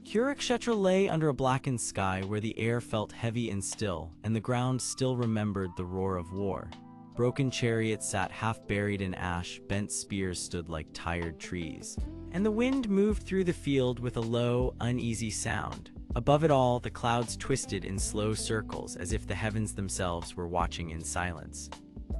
Kurukshetra lay under a blackened sky where the air felt heavy and still, and the ground still remembered the roar of war. Broken chariots sat half buried in ash, bent spears stood like tired trees. And the wind moved through the field with a low, uneasy sound. Above it all, the clouds twisted in slow circles as if the heavens themselves were watching in silence.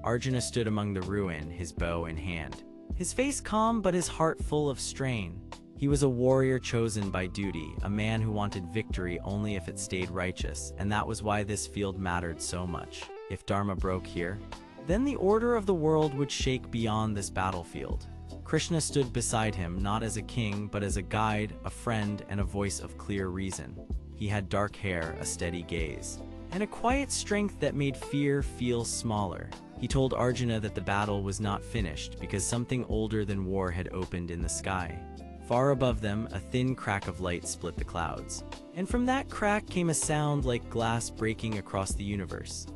Arjuna stood among the ruin, his bow in hand. His face calm but his heart full of strain. He was a warrior chosen by duty, a man who wanted victory only if it stayed righteous, and that was why this field mattered so much. If dharma broke here, then the order of the world would shake beyond this battlefield. Krishna stood beside him, not as a king, but as a guide, a friend, and a voice of clear reason. He had dark hair, a steady gaze, and a quiet strength that made fear feel smaller. He told Arjuna that the battle was not finished because something older than war had opened in the sky. Far above them, a thin crack of light split the clouds. And from that crack came a sound like glass breaking across the universe.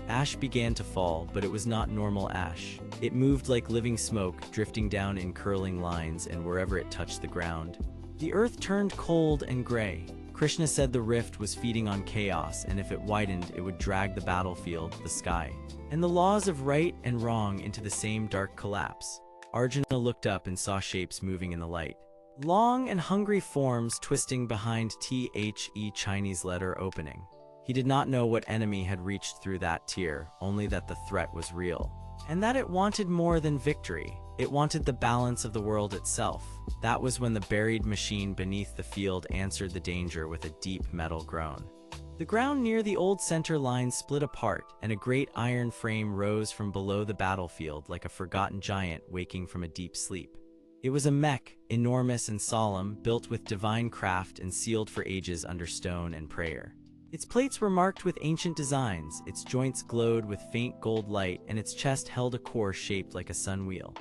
Ash began to fall, but it was not normal ash. It moved like living smoke, drifting down in curling lines, and wherever it touched the ground, the earth turned cold and gray. Krishna said the rift was feeding on chaos, and if it widened, it would drag the battlefield, the sky, and the laws of right and wrong into the same dark collapse. Arjuna looked up and saw shapes moving in the light. Long and hungry forms twisting behind the Chinese letter opening. He did not know what enemy had reached through that tier, only that the threat was real. And that it wanted more than victory. It wanted the balance of the world itself. That was when the buried machine beneath the field answered the danger with a deep metal groan. The ground near the old center line split apart, and a great iron frame rose from below the battlefield like a forgotten giant waking from a deep sleep. It was a mech, enormous and solemn, built with divine craft and sealed for ages under stone and prayer. Its plates were marked with ancient designs, its joints glowed with faint gold light, and its chest held a core shaped like a sun wheel.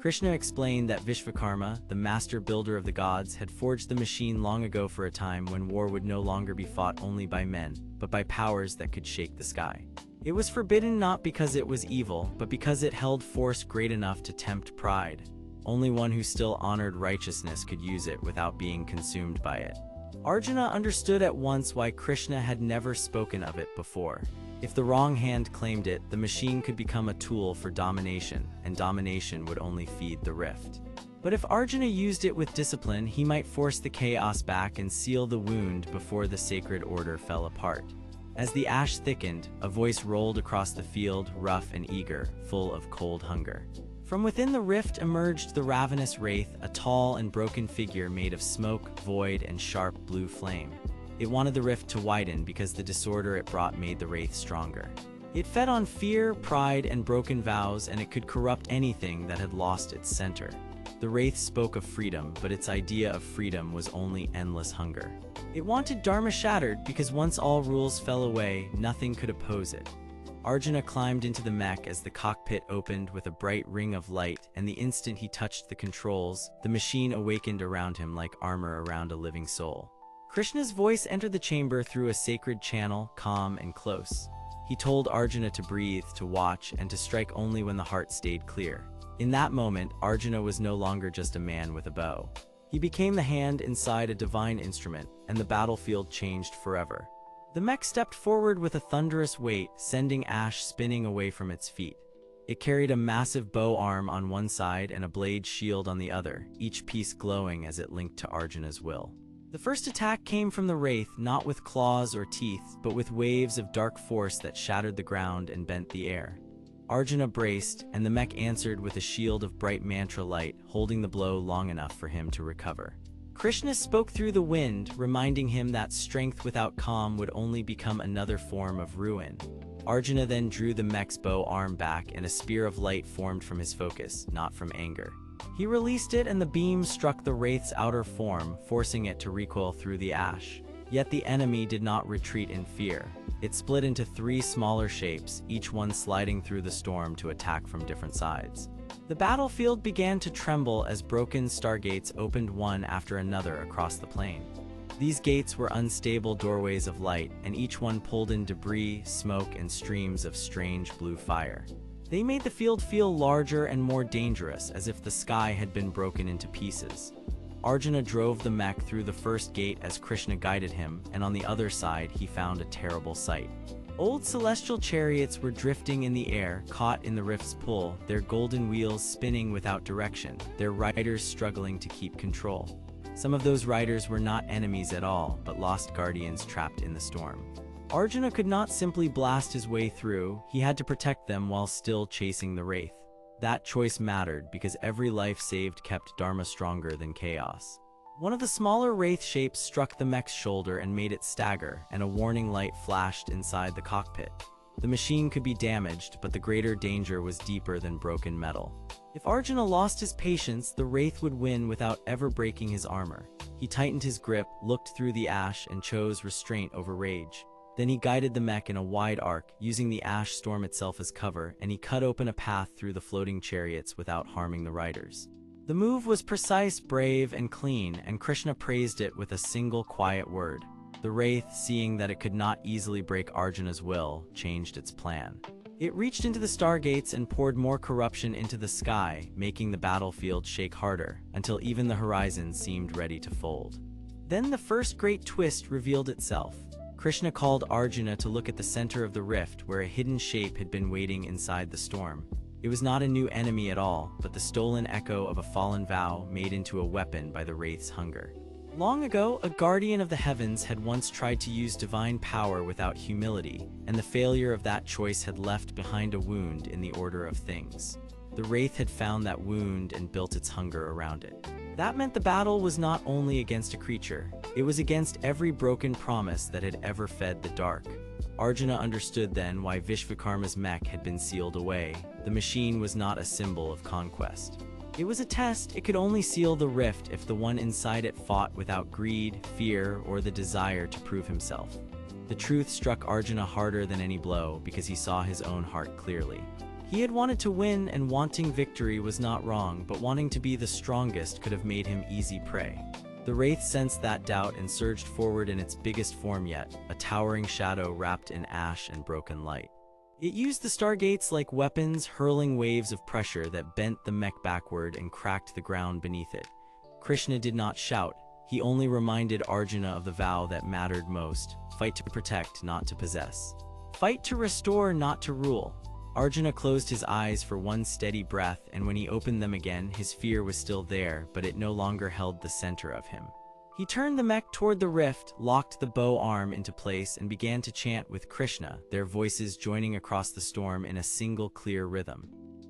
Krishna explained that Vishvakarma, the master builder of the gods, had forged the machine long ago for a time when war would no longer be fought only by men, but by powers that could shake the sky. It was forbidden not because it was evil, but because it held force great enough to tempt pride. Only one who still honored righteousness could use it without being consumed by it. Arjuna understood at once why Krishna had never spoken of it before. If the wrong hand claimed it, the machine could become a tool for domination, and domination would only feed the rift. But if Arjuna used it with discipline, he might force the chaos back and seal the wound before the sacred order fell apart. As the ash thickened, a voice rolled across the field, rough and eager, full of cold hunger. From within the rift emerged the ravenous wraith, a tall and broken figure made of smoke, void, and sharp blue flame. It wanted the rift to widen because the disorder it brought made the wraith stronger. It fed on fear, pride, and broken vows, and it could corrupt anything that had lost its center. The wraith spoke of freedom, but its idea of freedom was only endless hunger. It wanted dharma shattered because once all rules fell away, nothing could oppose it. Arjuna climbed into the mech as the cockpit opened with a bright ring of light, and the instant he touched the controls, the machine awakened around him like armor around a living soul. Krishna's voice entered the chamber through a sacred channel, calm and close. He told Arjuna to breathe, to watch, and to strike only when the heart stayed clear. In that moment, Arjuna was no longer just a man with a bow. He became the hand inside a divine instrument, and the battlefield changed forever. The mech stepped forward with a thunderous weight, sending ash spinning away from its feet. It carried a massive bow arm on one side and a blade shield on the other, each piece glowing as it linked to Arjuna's will. The first attack came from the wraith, not with claws or teeth, but with waves of dark force that shattered the ground and bent the air. Arjuna braced, and the mech answered with a shield of bright mantra light, holding the blow long enough for him to recover. Krishna spoke through the wind, reminding him that strength without calm would only become another form of ruin. Arjuna then drew the mech's bow arm back, and a spear of light formed from his focus, not from anger. He released it, and the beam struck the wraith's outer form, forcing it to recoil through the ash. Yet the enemy did not retreat in fear. It split into 3 smaller shapes, each one sliding through the storm to attack from different sides. The battlefield began to tremble as broken stargates opened one after another across the plain. These gates were unstable doorways of light, and each one pulled in debris, smoke, and streams of strange blue fire. They made the field feel larger and more dangerous, as if the sky had been broken into pieces. Arjuna drove the mech through the first gate as Krishna guided him, and on the other side he found a terrible sight. Old celestial chariots were drifting in the air, caught in the rift's pull, their golden wheels spinning without direction, their riders struggling to keep control. Some of those riders were not enemies at all, but lost guardians trapped in the storm. Arjuna could not simply blast his way through, he had to protect them while still chasing the wraith. That choice mattered because every life saved kept dharma stronger than chaos. One of the smaller wraith shapes struck the mech's shoulder and made it stagger, and a warning light flashed inside the cockpit. The machine could be damaged, but the greater danger was deeper than broken metal. If Arjuna lost his patience, the wraith would win without ever breaking his armor. He tightened his grip, looked through the ash, and chose restraint over rage. Then he guided the mech in a wide arc, using the ash storm itself as cover, and he cut open a path through the floating chariots without harming the riders. The move was precise, brave, and clean, and Krishna praised it with a single quiet word. The wraith, seeing that it could not easily break Arjuna's will, changed its plan. It reached into the stargates and poured more corruption into the sky, making the battlefield shake harder, until even the horizon seemed ready to fold. Then the first great twist revealed itself. Krishna called Arjuna to look at the center of the rift where a hidden shape had been waiting inside the storm. It was not a new enemy at all, but the stolen echo of a fallen vow made into a weapon by the wraith's hunger. Long ago, a guardian of the heavens had once tried to use divine power without humility, and the failure of that choice had left behind a wound in the order of things. The wraith had found that wound and built its hunger around it. That meant the battle was not only against a creature, it was against every broken promise that had ever fed the dark. Arjuna understood then why Vishvakarma's mech had been sealed away. The machine was not a symbol of conquest. It was a test. It could only seal the rift if the one inside it fought without greed, fear, or the desire to prove himself. The truth struck Arjuna harder than any blow because he saw his own heart clearly. He had wanted to win, and wanting victory was not wrong, but wanting to be the strongest could have made him easy prey. The wraith sensed that doubt and surged forward in its biggest form yet, a towering shadow wrapped in ash and broken light. It used the stargates like weapons, hurling waves of pressure that bent the mech backward and cracked the ground beneath it. Krishna did not shout. He only reminded Arjuna of the vow that mattered most: fight to protect, not to possess. Fight to restore, not to rule. Arjuna closed his eyes for one steady breath, and when he opened them again, his fear was still there, but it no longer held the center of him. He turned the mech toward the rift, locked the bow arm into place, and began to chant with Krishna, their voices joining across the storm in a single clear rhythm.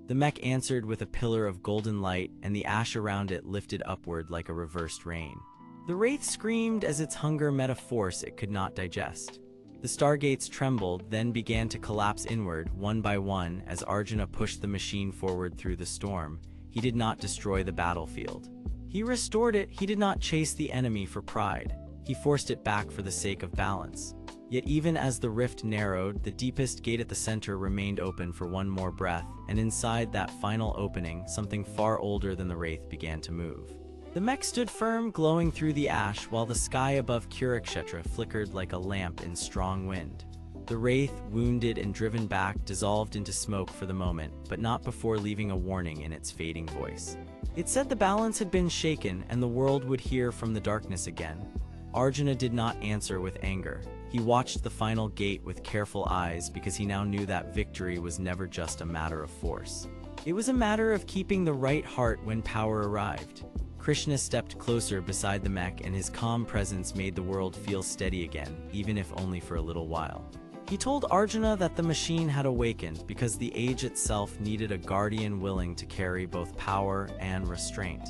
The mech answered with a pillar of golden light, and the ash around it lifted upward like a reversed rain. The wraith screamed as its hunger met a force it could not digest. The stargates trembled, then began to collapse inward, one by one, as Arjuna pushed the machine forward through the storm. He did not destroy the battlefield. He restored it. He did not chase the enemy for pride. He forced it back for the sake of balance. Yet even as the rift narrowed, the deepest gate at the center remained open for one more breath, and inside that final opening, something far older than the wraith began to move. The mech stood firm, glowing through the ash, while the sky above Kurukshetra flickered like a lamp in strong wind. The wraith, wounded and driven back, dissolved into smoke for the moment, but not before leaving a warning in its fading voice. It said the balance had been shaken, and the world would hear from the darkness again. Arjuna did not answer with anger. He watched the final gate with careful eyes because he now knew that victory was never just a matter of force. It was a matter of keeping the right heart when power arrived. Krishna stepped closer beside the mech, and his calm presence made the world feel steady again, even if only for a little while. He told Arjuna that the machine had awakened because the age itself needed a guardian willing to carry both power and restraint.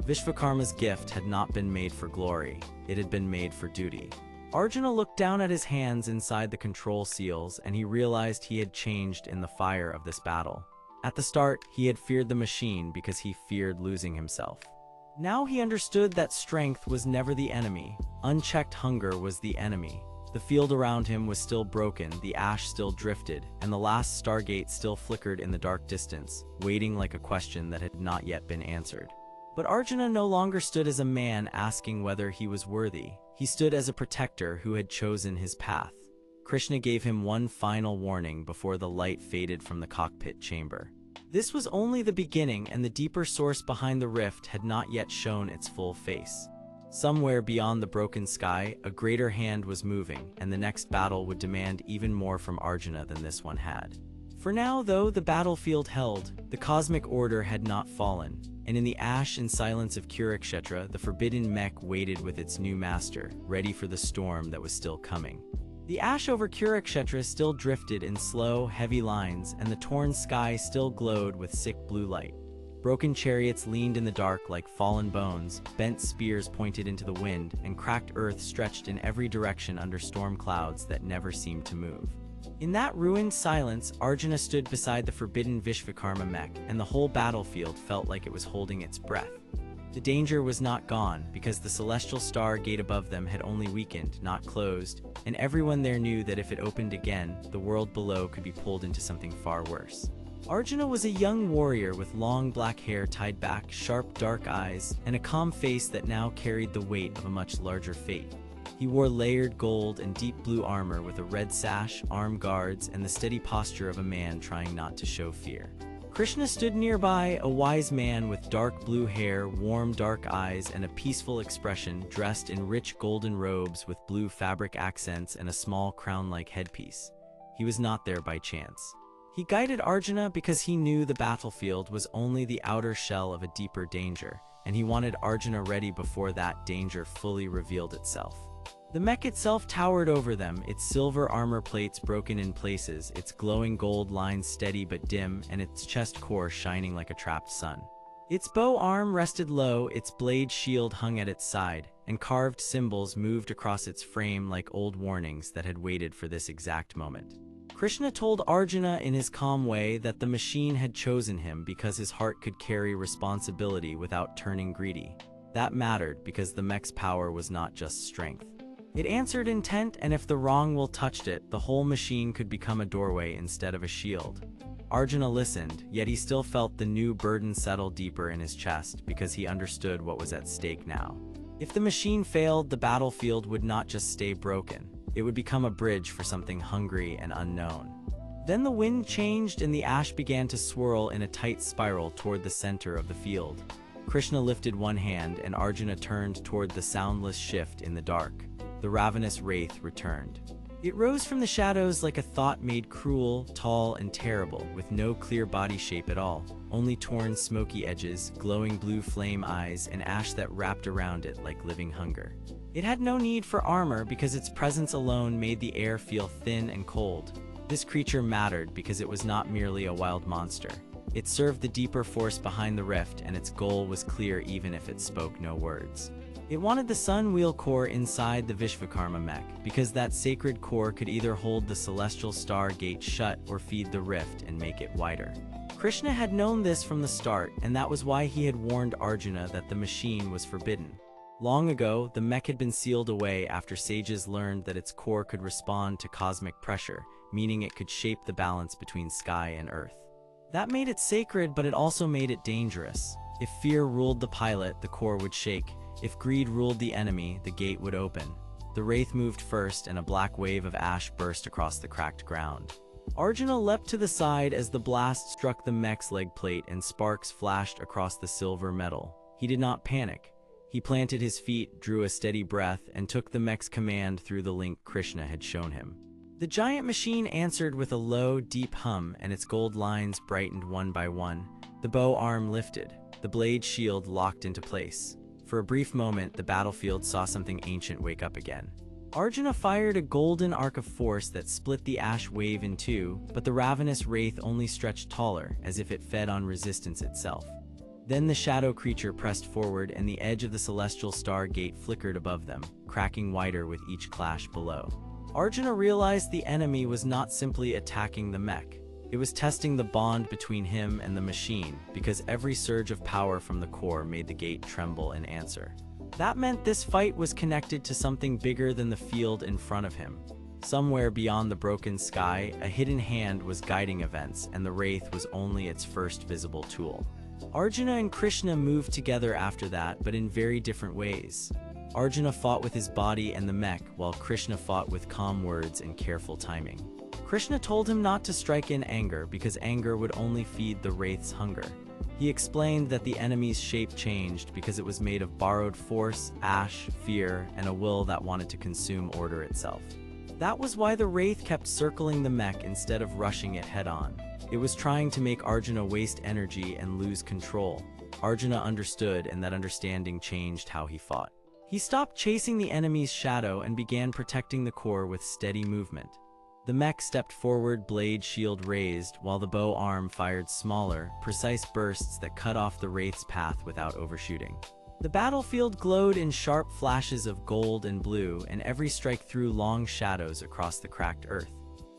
Vishvakarma's gift had not been made for glory, it had been made for duty. Arjuna looked down at his hands inside the control seals, and he realized he had changed in the fire of this battle. At the start, he had feared the machine because he feared losing himself. Now he understood that strength was never the enemy. Unchecked hunger was the enemy. The field around him was still broken, the ash still drifted, and the last stargate still flickered in the dark distance, waiting like a question that had not yet been answered. But Arjuna no longer stood as a man asking whether he was worthy. He stood as a protector who had chosen his path. Krishna gave him one final warning before the light faded from the cockpit chamber. This was only the beginning, and the deeper source behind the rift had not yet shown its full face. Somewhere beyond the broken sky, a greater hand was moving, and the next battle would demand even more from Arjuna than this one had. For now, though the battlefield held, the cosmic order had not fallen, and in the ash and silence of Kurukshetra, the forbidden mech waited with its new master, ready for the storm that was still coming. The ash over Kurukshetra still drifted in slow, heavy lines, and the torn sky still glowed with sick blue light. Broken chariots leaned in the dark like fallen bones, bent spears pointed into the wind, and cracked earth stretched in every direction under storm clouds that never seemed to move. In that ruined silence, Arjuna stood beside the forbidden Vishvakarma mech, and the whole battlefield felt like it was holding its breath. The danger was not gone, because the celestial star gate above them had only weakened, not closed, and everyone there knew that if it opened again, the world below could be pulled into something far worse. Arjuna was a young warrior with long black hair tied back, sharp dark eyes, and a calm face that now carried the weight of a much larger fate. He wore layered gold and deep blue armor with a red sash, armed guards, and the steady posture of a man trying not to show fear. Krishna stood nearby, a wise man with dark blue hair, warm dark eyes, and a peaceful expression, dressed in rich golden robes with blue fabric accents and a small crown-like headpiece. He was not there by chance. He guided Arjuna because he knew the battlefield was only the outer shell of a deeper danger, and he wanted Arjuna ready before that danger fully revealed itself. The mech itself towered over them, its silver armor plates broken in places, its glowing gold lines steady but dim, and its chest core shining like a trapped sun. Its bow arm rested low, its blade shield hung at its side, and carved symbols moved across its frame like old warnings that had waited for this exact moment. Krishna told Arjuna in his calm way that the machine had chosen him because his heart could carry responsibility without turning greedy. That mattered because the mech's power was not just strength. It answered intent, and if the wrong will touched it, the whole machine could become a doorway instead of a shield. Arjuna listened, yet he still felt the new burden settle deeper in his chest because he understood what was at stake now. If the machine failed, the battlefield would not just stay broken. It would become a bridge for something hungry and unknown. Then the wind changed and the ash began to swirl in a tight spiral toward the center of the field. Krishna lifted one hand and Arjuna turned toward the soundless shift in the dark. The ravenous wraith returned. It rose from the shadows like a thought made cruel, tall, and terrible, with no clear body shape at all, only torn smoky edges, glowing blue flame eyes, and ash that wrapped around it like living hunger. It had no need for armor because its presence alone made the air feel thin and cold. This creature mattered because it was not merely a wild monster. It served the deeper force behind the rift, and its goal was clear even if it spoke no words. It wanted the sun wheel core inside the Vishvakarma mech, because that sacred core could either hold the celestial star gate shut or feed the rift and make it wider. Krishna had known this from the start, and that was why he had warned Arjuna that the machine was forbidden. Long ago, the mech had been sealed away after sages learned that its core could respond to cosmic pressure, meaning it could shape the balance between sky and earth. That made it sacred, but it also made it dangerous. If fear ruled the pilot, the core would shake. If greed ruled the enemy, the gate would open. The wraith moved first, and a black wave of ash burst across the cracked ground. Arjuna leapt to the side as the blast struck the mech's leg plate and sparks flashed across the silver metal. He did not panic. He planted his feet, drew a steady breath, and took the mech's command through the link Krishna had shown him. The giant machine answered with a low, deep hum, and its gold lines brightened one by one. The bow arm lifted. The blade shield locked into place. For a brief moment, the battlefield saw something ancient wake up again. Arjuna fired a golden arc of force that split the ash wave in two, but the ravenous wraith only stretched taller, as if it fed on resistance itself. Then the shadow creature pressed forward, and the edge of the celestial star gate flickered above them, cracking wider with each clash below. Arjuna realized the enemy was not simply attacking the mech. It was testing the bond between him and the machine, because every surge of power from the core made the gate tremble in answer. That meant this fight was connected to something bigger than the field in front of him. Somewhere beyond the broken sky, a hidden hand was guiding events, and the wraith was only its first visible tool. Arjuna and Krishna moved together after that, but in very different ways. Arjuna fought with his body and the mech, while Krishna fought with calm words and careful timing. Krishna told him not to strike in anger because anger would only feed the wraith's hunger. He explained that the enemy's shape changed because it was made of borrowed force, ash, fear, and a will that wanted to consume order itself. That was why the wraith kept circling the mech instead of rushing it head-on. It was trying to make Arjuna waste energy and lose control. Arjuna understood, and that understanding changed how he fought. He stopped chasing the enemy's shadow and began protecting the core with steady movement. The mech stepped forward, blade shield raised, while the bow arm fired smaller, precise bursts that cut off the wraith's path without overshooting. The battlefield glowed in sharp flashes of gold and blue, and every strike threw long shadows across the cracked earth.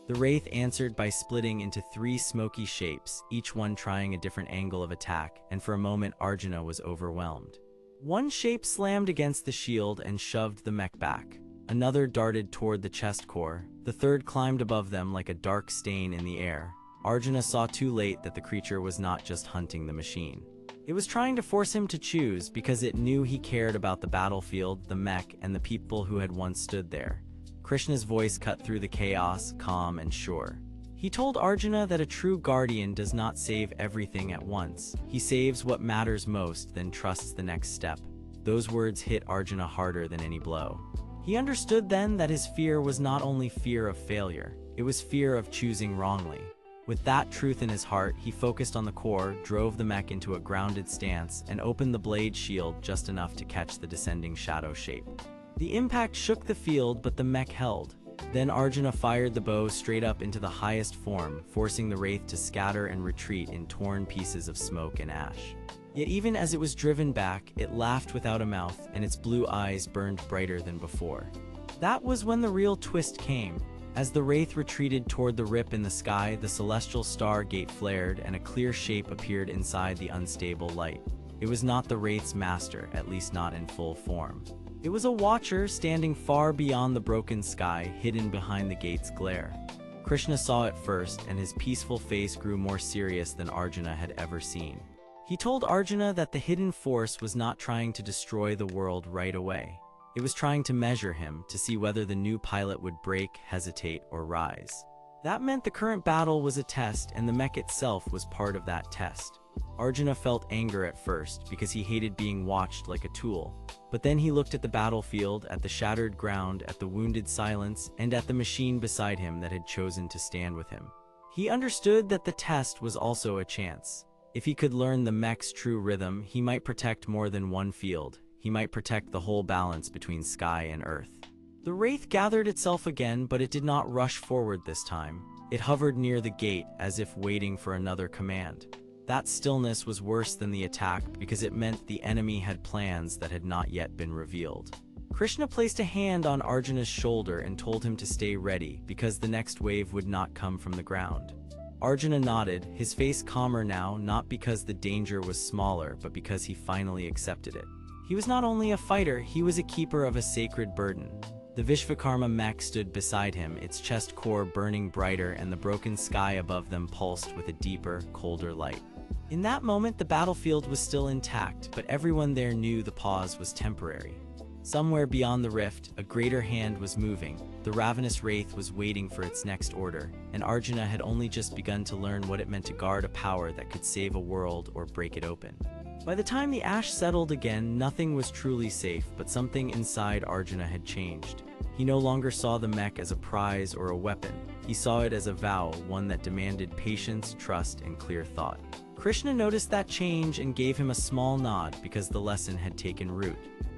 The wraith answered by splitting into 3 smoky shapes, each one trying a different angle of attack, and for a moment Arjuna was overwhelmed. One shape slammed against the shield and shoved the mech back. Another darted toward the chest core. The third climbed above them like a dark stain in the air. Arjuna saw too late that the creature was not just hunting the machine. It was trying to force him to choose because it knew he cared about the battlefield, the mech, and the people who had once stood there. Krishna's voice cut through the chaos, calm and sure. He told Arjuna that a true guardian does not save everything at once. He saves what matters most, then trusts the next step. Those words hit Arjuna harder than any blow. He understood then that his fear was not only fear of failure, it was fear of choosing wrongly. With that truth in his heart, he focused on the core, drove the mech into a grounded stance, and opened the blade shield just enough to catch the descending shadow shape. The impact shook the field, but the mech held. Then Arjuna fired the bow straight up into the highest form, forcing the wraith to scatter and retreat in torn pieces of smoke and ash. Yet even as it was driven back, it laughed without a mouth, and its blue eyes burned brighter than before. That was when the real twist came. As the wraith retreated toward the rip in the sky, the celestial star gate flared, and a clear shape appeared inside the unstable light. It was not the wraith's master, at least not in full form. It was a watcher standing far beyond the broken sky, hidden behind the gate's glare. Krishna saw it first, and his peaceful face grew more serious than Arjuna had ever seen. He told Arjuna that the hidden force was not trying to destroy the world right away. It was trying to measure him, to see whether the new pilot would break, hesitate, or rise. That meant the current battle was a test, and the mech itself was part of that test. Arjuna felt anger at first, because he hated being watched like a tool. But then he looked at the battlefield, at the shattered ground, at the wounded silence, and at the machine beside him that had chosen to stand with him. He understood that the test was also a chance. If he could learn the mech's true rhythm, he might protect more than one field. He might protect the whole balance between sky and earth. The wraith gathered itself again, but it did not rush forward this time. It hovered near the gate, as if waiting for another command. That stillness was worse than the attack because it meant the enemy had plans that had not yet been revealed. Krishna placed a hand on Arjuna's shoulder and told him to stay ready because the next wave would not come from the ground. Arjuna nodded, his face calmer now, not because the danger was smaller, but because he finally accepted it. He was not only a fighter, he was a keeper of a sacred burden. The Vishvakarma mech stood beside him, its chest core burning brighter, and the broken sky above them pulsed with a deeper, colder light. In that moment, the battlefield was still intact, but everyone there knew the pause was temporary. Somewhere beyond the rift, a greater hand was moving. The ravenous wraith was waiting for its next order, and Arjuna had only just begun to learn what it meant to guard a power that could save a world or break it open. By the time the ash settled again, nothing was truly safe, but something inside Arjuna had changed. He no longer saw the mech as a prize or a weapon. He saw it as a vow, one that demanded patience, trust, and clear thought. Krishna noticed that change and gave him a small nod because the lesson had taken root.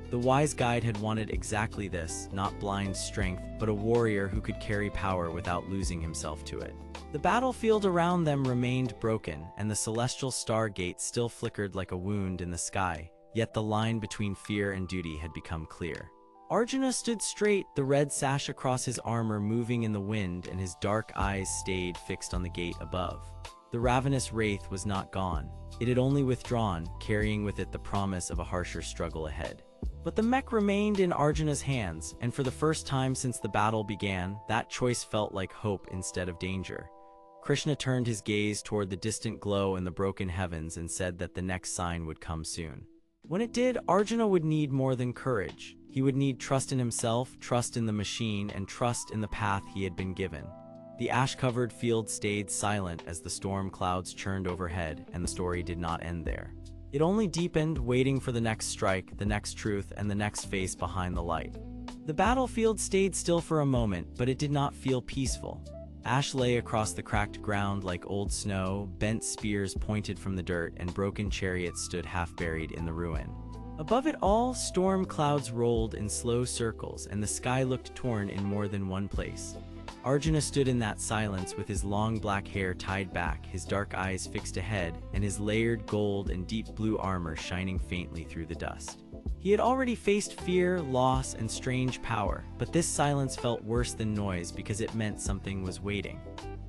The wise guide had wanted exactly this, not blind strength, but a warrior who could carry power without losing himself to it. The battlefield around them remained broken, and the celestial star gate still flickered like a wound in the sky, yet the line between fear and duty had become clear. Arjuna stood straight, the red sash across his armor moving in the wind, and his dark eyes stayed fixed on the gate above. The ravenous wraith was not gone. It had only withdrawn, carrying with it the promise of a harsher struggle ahead. But the mech remained in Arjuna's hands, and for the first time since the battle began, that choice felt like hope instead of danger. Krishna turned his gaze toward the distant glow in the broken heavens and said that the next sign would come soon. When it did, Arjuna would need more than courage. He would need trust in himself, trust in the machine, and trust in the path he had been given. The ash-covered field stayed silent as the storm clouds churned overhead, and the story did not end there. It only deepened, waiting for the next strike, the next truth, and the next face behind the light. The battlefield stayed still for a moment, but it did not feel peaceful. Ash lay across the cracked ground like old snow, bent spears pointed from the dirt, and broken chariots stood half-buried in the ruin. Above it all, storm clouds rolled in slow circles, and the sky looked torn in more than one place. Arjuna stood in that silence with his long black hair tied back, his dark eyes fixed ahead, and his layered gold and deep blue armor shining faintly through the dust. He had already faced fear, loss, and strange power, but this silence felt worse than noise because it meant something was waiting.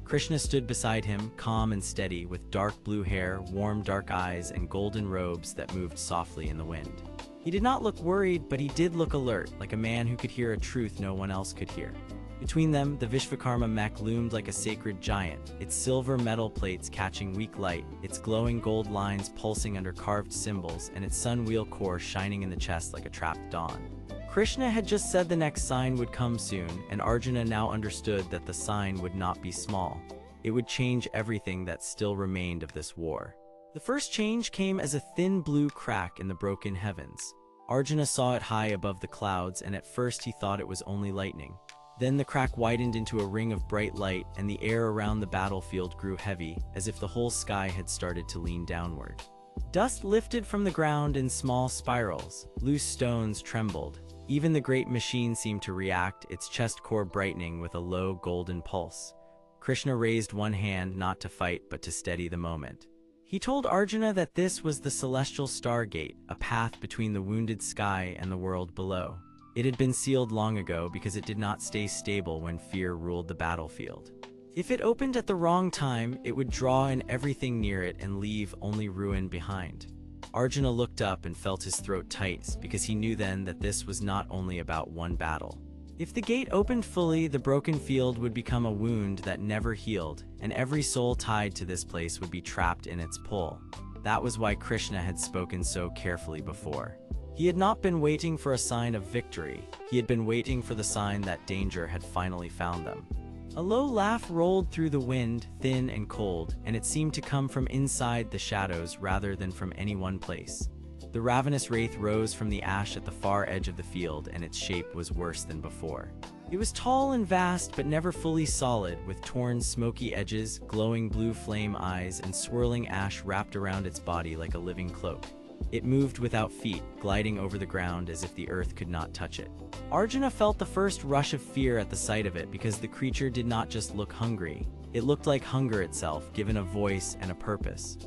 Krishna stood beside him, calm and steady, with dark blue hair, warm dark eyes, and golden robes that moved softly in the wind. He did not look worried, but he did look alert, like a man who could hear a truth no one else could hear. Between them, the Vishvakarma mech loomed like a sacred giant, its silver metal plates catching weak light, its glowing gold lines pulsing under carved symbols, and its sun-wheel core shining in the chest like a trapped dawn. Krishna had just said the next sign would come soon, and Arjuna now understood that the sign would not be small. It would change everything that still remained of this war. The first change came as a thin blue crack in the broken heavens. Arjuna saw it high above the clouds, and at first he thought it was only lightning. Then the crack widened into a ring of bright light, and the air around the battlefield grew heavy, as if the whole sky had started to lean downward. Dust lifted from the ground in small spirals. Loose stones trembled. Even the great machine seemed to react, its chest core brightening with a low golden pulse. Krishna raised one hand not to fight but to steady the moment. He told Arjuna that this was the celestial stargate, a path between the wounded sky and the world below. It had been sealed long ago because it did not stay stable when fear ruled the battlefield. If it opened at the wrong time, it would draw in everything near it and leave only ruin behind. Arjuna looked up and felt his throat tight because he knew then that this was not only about one battle. If the gate opened fully, the broken field would become a wound that never healed, and every soul tied to this place would be trapped in its pull. That was why Krishna had spoken so carefully before. He had not been waiting for a sign of victory. He had been waiting for the sign that danger had finally found them. A low laugh rolled through the wind, thin and cold, and it seemed to come from inside the shadows rather than from any one place. The ravenous wraith rose from the ash at the far edge of the field, and its shape was worse than before. It was tall and vast, but never fully solid, with torn, smoky edges, glowing blue flame eyes, and swirling ash wrapped around its body like a living cloak. It moved without feet, gliding over the ground as if the earth could not touch it. Arjuna felt the first rush of fear at the sight of it because the creature did not just look hungry. It looked like hunger itself, given a voice and a purpose.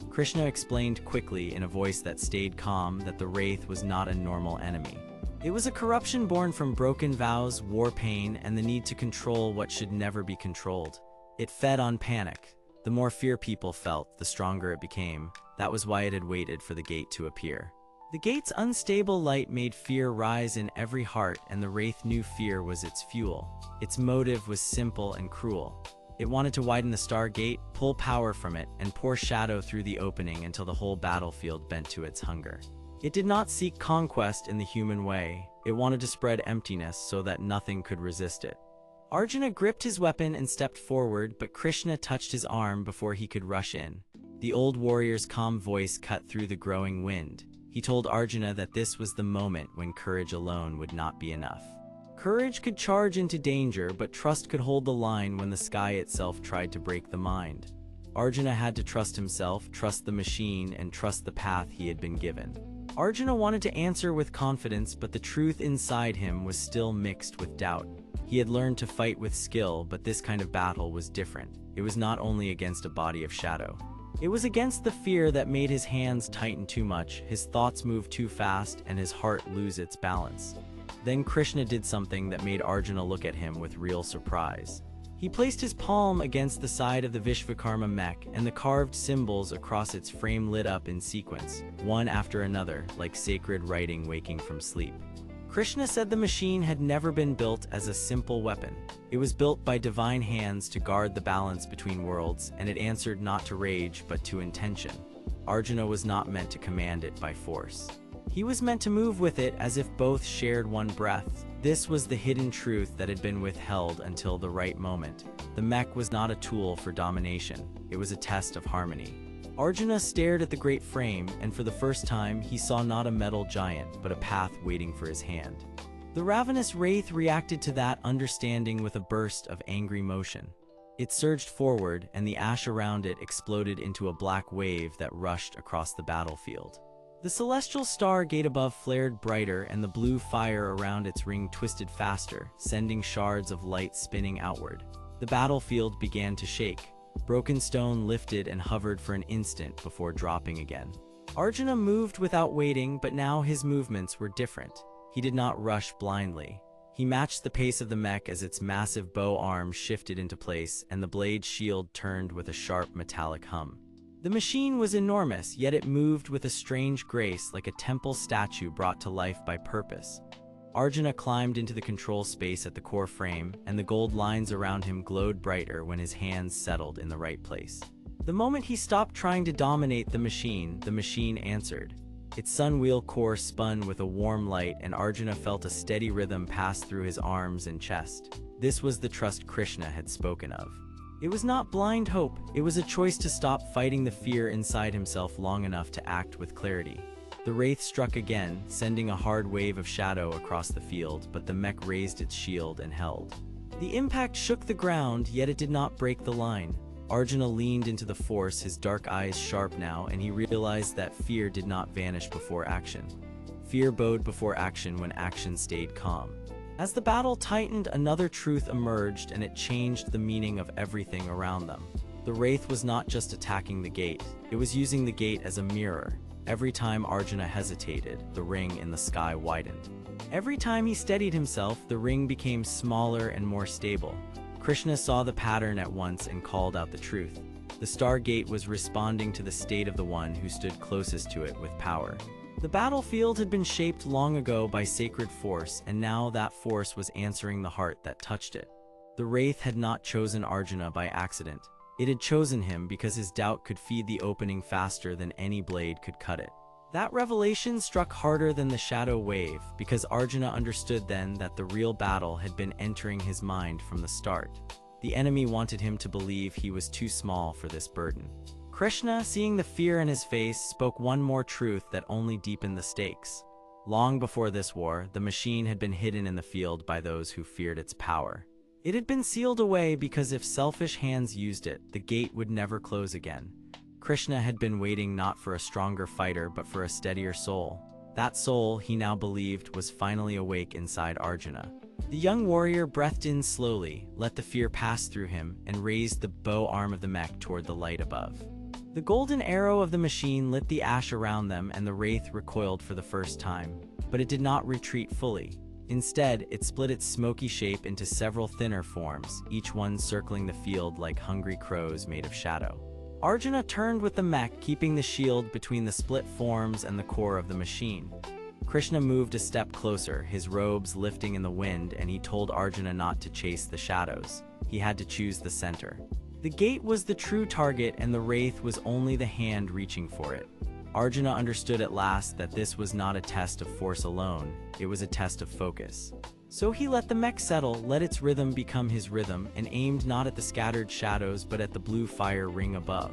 Krishna explained quickly in a voice that stayed calm that the wraith was not a normal enemy. It was a corruption born from broken vows, war pain, and the need to control what should never be controlled. It fed on panic. The more fear people felt, the stronger it became. That was why it had waited for the gate to appear. The gate's unstable light made fear rise in every heart, and the wraith knew fear was its fuel. Its motive was simple and cruel. It wanted to widen the stargate, pull power from it, and pour shadow through the opening until the whole battlefield bent to its hunger. It did not seek conquest in the human way. It wanted to spread emptiness so that nothing could resist it. Arjuna gripped his weapon and stepped forward, but Krishna touched his arm before he could rush in. The old warrior's calm voice cut through the growing wind. He told Arjuna that this was the moment when courage alone would not be enough. Courage could charge into danger, but trust could hold the line when the sky itself tried to break the mind. Arjuna had to trust himself, trust the machine, and trust the path he had been given. Arjuna wanted to answer with confidence, but the truth inside him was still mixed with doubt. He had learned to fight with skill, but this kind of battle was different. It was not only against a body of shadow. It was against the fear that made his hands tighten too much, his thoughts move too fast, and his heart lose its balance. Then Krishna did something that made Arjuna look at him with real surprise. He placed his palm against the side of the Vishvakarma mech, and the carved symbols across its frame lit up in sequence, one after another, like sacred writing waking from sleep. Krishna said the machine had never been built as a simple weapon. It was built by divine hands to guard the balance between worlds, and it answered not to rage but to intention. Arjuna was not meant to command it by force. He was meant to move with it as if both shared one breath. This was the hidden truth that had been withheld until the right moment. The mech was not a tool for domination, it was a test of harmony. Arjuna stared at the great frame, and for the first time he saw not a metal giant, but a path waiting for his hand. The ravenous wraith reacted to that understanding with a burst of angry motion. It surged forward, and the ash around it exploded into a black wave that rushed across the battlefield. The celestial star gate above flared brighter, and the blue fire around its ring twisted faster, sending shards of light spinning outward. The battlefield began to shake. Broken stone lifted and hovered for an instant before dropping again. Arjuna moved without waiting, but now his movements were different. He did not rush blindly. He matched the pace of the mech as its massive bow arm shifted into place, and the blade shield turned with a sharp metallic hum. The machine was enormous, yet it moved with a strange grace, like a temple statue brought to life by purpose. Arjuna climbed into the control space at the core frame, and the gold lines around him glowed brighter when his hands settled in the right place. The moment he stopped trying to dominate the machine answered. Its sunwheel core spun with a warm light, and Arjuna felt a steady rhythm pass through his arms and chest. This was the trust Krishna had spoken of. It was not blind hope, it was a choice to stop fighting the fear inside himself long enough to act with clarity. The wraith struck again, sending a hard wave of shadow across the field, but the mech raised its shield and held. The impact shook the ground, yet it did not break the line. Arjuna leaned into the force, his dark eyes sharp now, and he realized that fear did not vanish before action. Fear bowed before action when action stayed calm. As the battle tightened, another truth emerged, and it changed the meaning of everything around them. The wraith was not just attacking the gate, it was using the gate as a mirror. Every time Arjuna hesitated, the ring in the sky widened. Every time he steadied himself, the ring became smaller and more stable. Krishna saw the pattern at once and called out the truth. The star gate was responding to the state of the one who stood closest to it with power. The battlefield had been shaped long ago by sacred force, and now that force was answering the heart that touched it. The wraith had not chosen Arjuna by accident. It had chosen him because his doubt could feed the opening faster than any blade could cut it. That revelation struck harder than the shadow wave, because Arjuna understood then that the real battle had been entering his mind from the start. The enemy wanted him to believe he was too small for this burden. Krishna, seeing the fear in his face, spoke one more truth that only deepened the stakes. Long before this war, the machine had been hidden in the field by those who feared its power. It had been sealed away because if selfish hands used it, the gate would never close again. Krishna had been waiting not for a stronger fighter, but for a steadier soul. That soul, he now believed, was finally awake inside Arjuna. The young warrior breathed in slowly, let the fear pass through him, and raised the bow arm of the mech toward the light above. The golden arrow of the machine lit the ash around them, and the wraith recoiled for the first time. But it did not retreat fully. Instead, it split its smoky shape into several thinner forms, each one circling the field like hungry crows made of shadow. Arjuna turned with the mech, keeping the shield between the split forms and the core of the machine. Krishna moved a step closer, his robes lifting in the wind, and he told Arjuna not to chase the shadows. He had to choose the center. The gate was the true target, and the wraith was only the hand reaching for it. Arjuna understood at last that this was not a test of force alone, it was a test of focus. So he let the mech settle, let its rhythm become his rhythm, and aimed not at the scattered shadows but at the blue fire ring above.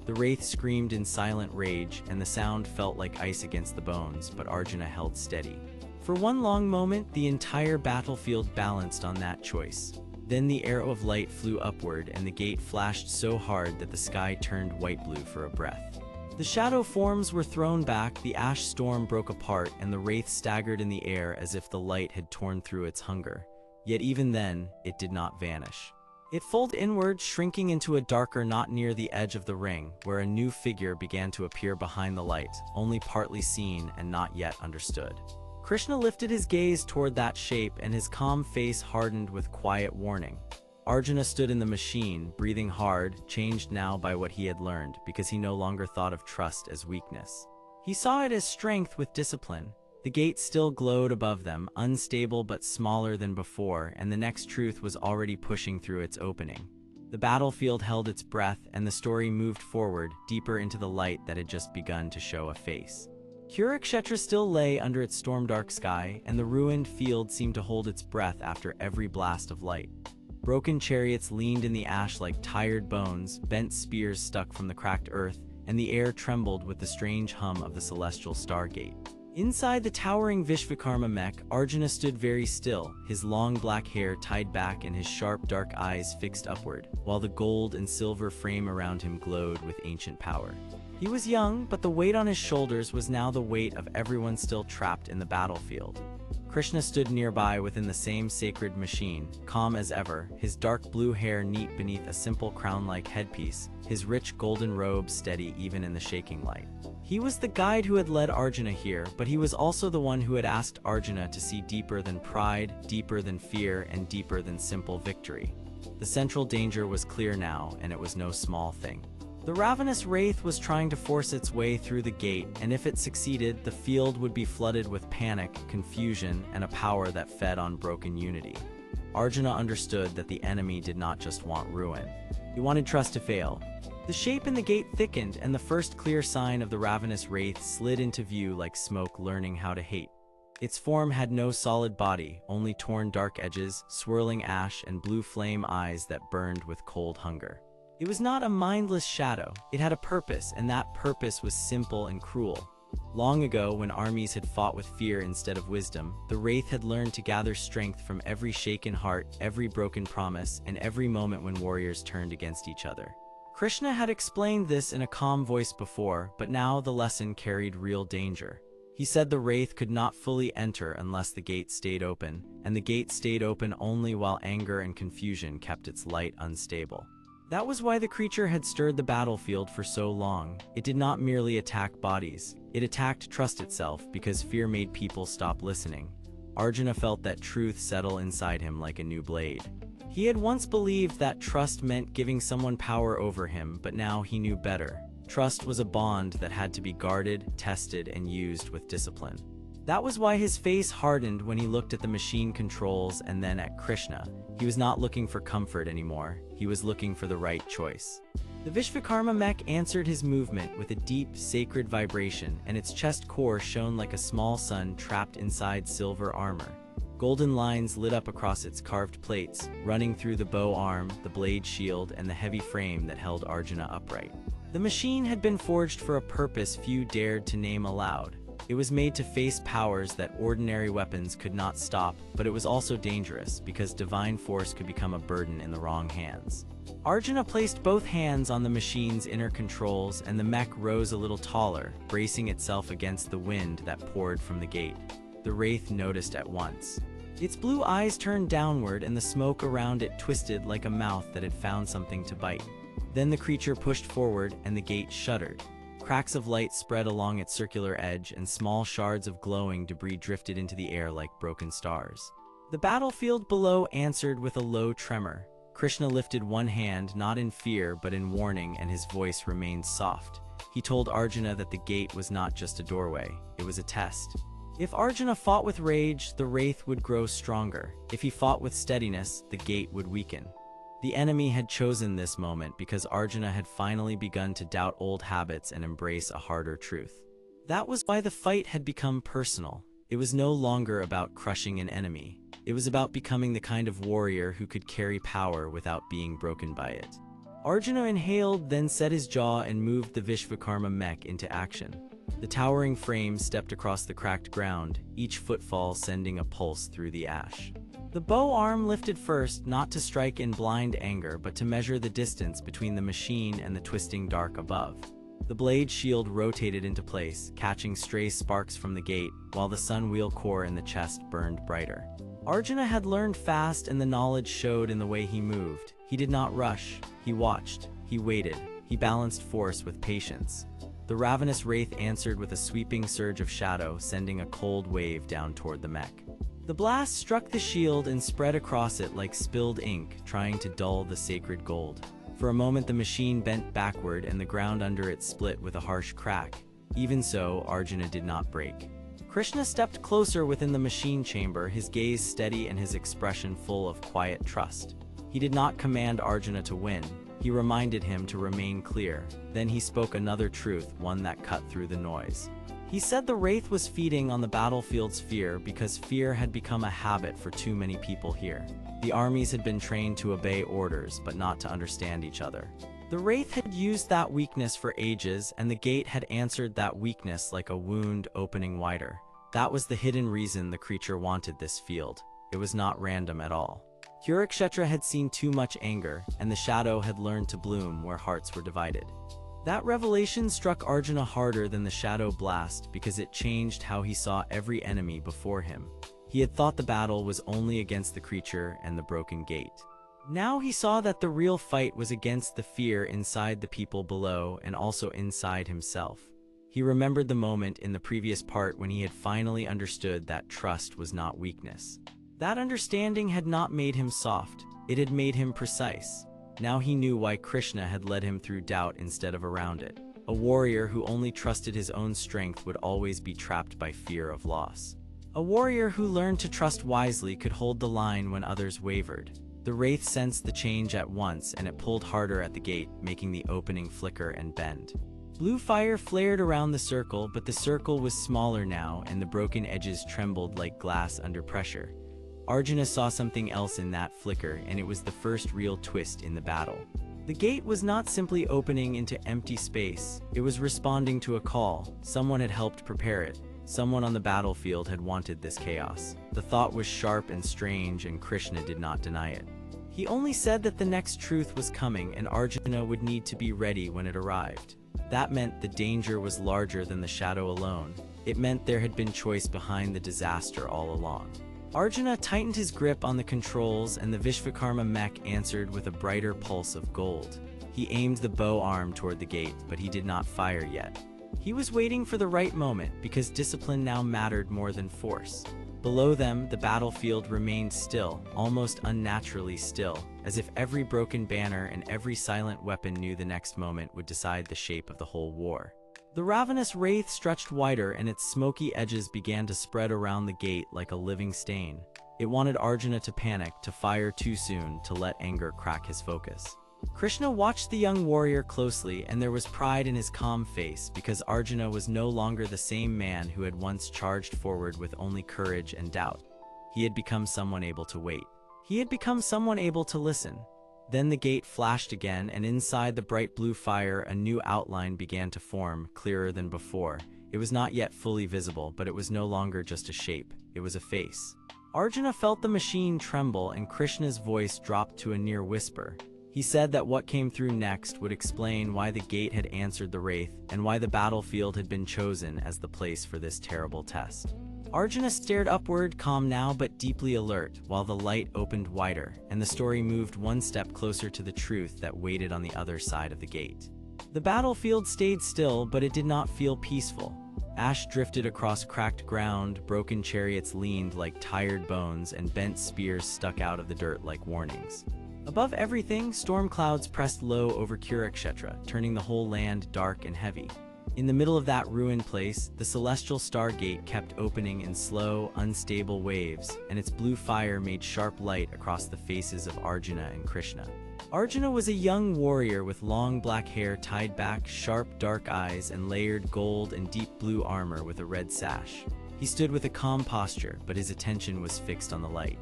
The wraith screamed in silent rage, and the sound felt like ice against the bones, but Arjuna held steady. For one long moment, the entire battlefield balanced on that choice. Then the arrow of light flew upward, and the gate flashed so hard that the sky turned white-blue for a breath. The shadow forms were thrown back, the ash storm broke apart, and the wraith staggered in the air as if the light had torn through its hunger. Yet even then, it did not vanish. It folded inward, shrinking into a darker knot near the edge of the ring, where a new figure began to appear behind the light, only partly seen and not yet understood. Krishna lifted his gaze toward that shape, and his calm face hardened with quiet warning. Arjuna stood in the machine, breathing hard, changed now by what he had learned, because he no longer thought of trust as weakness. He saw it as strength with discipline. The gate still glowed above them, unstable but smaller than before, and the next truth was already pushing through its opening. The battlefield held its breath, and the story moved forward, deeper into the light that had just begun to show a face. Kurukshetra still lay under its storm-dark sky, and the ruined field seemed to hold its breath after every blast of light. Broken chariots leaned in the ash like tired bones, bent spears stuck from the cracked earth, and the air trembled with the strange hum of the celestial stargate. Inside the towering Vishvakarma mech, Arjuna stood very still, his long black hair tied back and his sharp dark eyes fixed upward, while the gold and silver frame around him glowed with ancient power. He was young, but the weight on his shoulders was now the weight of everyone still trapped in the battlefield. Krishna stood nearby within the same sacred machine, calm as ever, his dark blue hair neat beneath a simple crown-like headpiece, his rich golden robe steady even in the shaking light. He was the guide who had led Arjuna here, but he was also the one who had asked Arjuna to see deeper than pride, deeper than fear, and deeper than simple victory. The central danger was clear now, and it was no small thing. The ravenous wraith was trying to force its way through the gate, and if it succeeded, the field would be flooded with panic, confusion, and a power that fed on broken unity. Arjuna understood that the enemy did not just want ruin. He wanted trust to fail. The shape in the gate thickened, and the first clear sign of the ravenous wraith slid into view like smoke learning how to hate. Its form had no solid body, only torn dark edges, swirling ash, and blue flame eyes that burned with cold hunger. It was not a mindless shadow, it had a purpose, and that purpose was simple and cruel. Long ago, when armies had fought with fear instead of wisdom, the wraith had learned to gather strength from every shaken heart, every broken promise, and every moment when warriors turned against each other. Krishna had explained this in a calm voice before, but now the lesson carried real danger. He said the wraith could not fully enter unless the gate stayed open, and the gate stayed open only while anger and confusion kept its light unstable. That was why the creature had stirred the battlefield for so long. It did not merely attack bodies, it attacked trust itself because fear made people stop listening. Arjuna felt that truth settle inside him like a new blade. He had once believed that trust meant giving someone power over him, but now he knew better. Trust was a bond that had to be guarded, tested, and used with discipline. That was why his face hardened when he looked at the machine controls and then at Krishna. He was not looking for comfort anymore, he was looking for the right choice. The Vishvakarma mech answered his movement with a deep, sacred vibration, and its chest core shone like a small sun trapped inside silver armor. Golden lines lit up across its carved plates, running through the bow arm, the blade shield, and the heavy frame that held Arjuna upright. The machine had been forged for a purpose few dared to name aloud. It was made to face powers that ordinary weapons could not stop, but it was also dangerous because divine force could become a burden in the wrong hands. Arjuna placed both hands on the machine's inner controls, and the mech rose a little taller, bracing itself against the wind that poured from the gate. The wraith noticed at once. Its blue eyes turned downward, and the smoke around it twisted like a mouth that had found something to bite. Then the creature pushed forward, and the gate shuddered. Cracks of light spread along its circular edge, and small shards of glowing debris drifted into the air like broken stars. The battlefield below answered with a low tremor. Krishna lifted one hand, not in fear but in warning, and his voice remained soft. He told Arjuna that the gate was not just a doorway, it was a test. If Arjuna fought with rage, the wraith would grow stronger. If he fought with steadiness, the gate would weaken. The enemy had chosen this moment because Arjuna had finally begun to doubt old habits and embrace a harder truth. That was why the fight had become personal. It was no longer about crushing an enemy. It was about becoming the kind of warrior who could carry power without being broken by it. Arjuna inhaled, then set his jaw and moved the Vishvakarma mech into action. The towering frame stepped across the cracked ground, each footfall sending a pulse through the ash. The bow arm lifted first, not to strike in blind anger, but to measure the distance between the machine and the twisting dark above. The blade shield rotated into place, catching stray sparks from the gate, while the sun wheel core in the chest burned brighter. Arjuna had learned fast, and the knowledge showed in the way he moved. He did not rush. He watched. He waited. He balanced force with patience. The ravenous wraith answered with a sweeping surge of shadow, sending a cold wave down toward the mech. The blast struck the shield and spread across it like spilled ink, trying to dull the sacred gold. For a moment the machine bent backward and the ground under it split with a harsh crack. Even so, Arjuna did not break. Krishna stepped closer within the machine chamber, his gaze steady and his expression full of quiet trust. He did not command Arjuna to win. He reminded him to remain clear. Then he spoke another truth, one that cut through the noise. He said the wraith was feeding on the battlefield's fear because fear had become a habit for too many people here. The armies had been trained to obey orders but not to understand each other. The wraith had used that weakness for ages, and the gate had answered that weakness like a wound opening wider. That was the hidden reason the creature wanted this field. It was not random at all. Kurukshetra had seen too much anger, and the shadow had learned to bloom where hearts were divided. That revelation struck Arjuna harder than the shadow blast because it changed how he saw every enemy before him. He had thought the battle was only against the creature and the broken gate. Now he saw that the real fight was against the fear inside the people below and also inside himself. He remembered the moment in the previous part when he had finally understood that trust was not weakness. That understanding had not made him soft, it had made him precise. Now he knew why Krishna had led him through doubt instead of around it. A warrior who only trusted his own strength would always be trapped by fear of loss. A warrior who learned to trust wisely could hold the line when others wavered. The wraith sensed the change at once, and it pulled harder at the gate, making the opening flicker and bend. Blue fire flared around the circle, but the circle was smaller now, and the broken edges trembled like glass under pressure. Arjuna saw something else in that flicker, and it was the first real twist in the battle. The gate was not simply opening into empty space, it was responding to a call. Someone had helped prepare it. Someone on the battlefield had wanted this chaos. The thought was sharp and strange, and Krishna did not deny it. He only said that the next truth was coming, and Arjuna would need to be ready when it arrived. That meant the danger was larger than the shadow alone. It meant there had been choice behind the disaster all along. Arjuna tightened his grip on the controls, and the Vishvakarma mech answered with a brighter pulse of gold. He aimed the bow arm toward the gate, but he did not fire yet. He was waiting for the right moment, because discipline now mattered more than force. Below them, the battlefield remained still, almost unnaturally still, as if every broken banner and every silent weapon knew the next moment would decide the shape of the whole war. The ravenous wraith stretched wider, and its smoky edges began to spread around the gate like a living stain. It wanted Arjuna to panic, to fire too soon, to let anger crack his focus. Krishna watched the young warrior closely, and there was pride in his calm face, because Arjuna was no longer the same man who had once charged forward with only courage and doubt. He had become someone able to wait. He had become someone able to listen. Then the gate flashed again, and inside the bright blue fire a new outline began to form, clearer than before. It was not yet fully visible, but it was no longer just a shape. It was a face. Arjuna felt the machine tremble, and Krishna's voice dropped to a near whisper. He said that what came through next would explain why the gate had answered the wraith, and why the battlefield had been chosen as the place for this terrible test. Arjuna stared upward, calm now but deeply alert, while the light opened wider, and the story moved one step closer to the truth that waited on the other side of the gate. The battlefield stayed still, but it did not feel peaceful. Ash drifted across cracked ground, broken chariots leaned like tired bones, and bent spears stuck out of the dirt like warnings. Above everything, storm clouds pressed low over Kurukshetra, turning the whole land dark and heavy. In the middle of that ruined place, the celestial stargate kept opening in slow, unstable waves, and its blue fire made sharp light across the faces of Arjuna and Krishna. Arjuna was a young warrior with long black hair tied back, sharp dark eyes, and layered gold and deep blue armor with a red sash. He stood with a calm posture, but his attention was fixed on the light.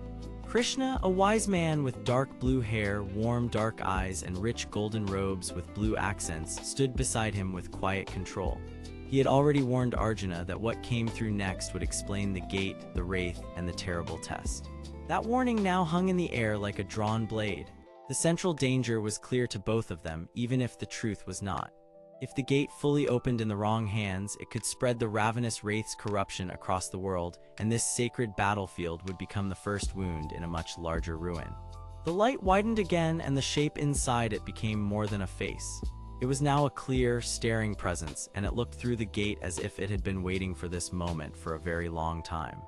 Krishna, a wise man with dark blue hair, warm dark eyes, and rich golden robes with blue accents, stood beside him with quiet control. He had already warned Arjuna that what came through next would explain the gate, the wraith, and the terrible test. That warning now hung in the air like a drawn blade. The central danger was clear to both of them, even if the truth was not. If the gate fully opened in the wrong hands, it could spread the ravenous wraith's corruption across the world, and this sacred battlefield would become the first wound in a much larger ruin. The light widened again, and the shape inside it became more than a face. It was now a clear, staring presence, and it looked through the gate as if it had been waiting for this moment for a very long time.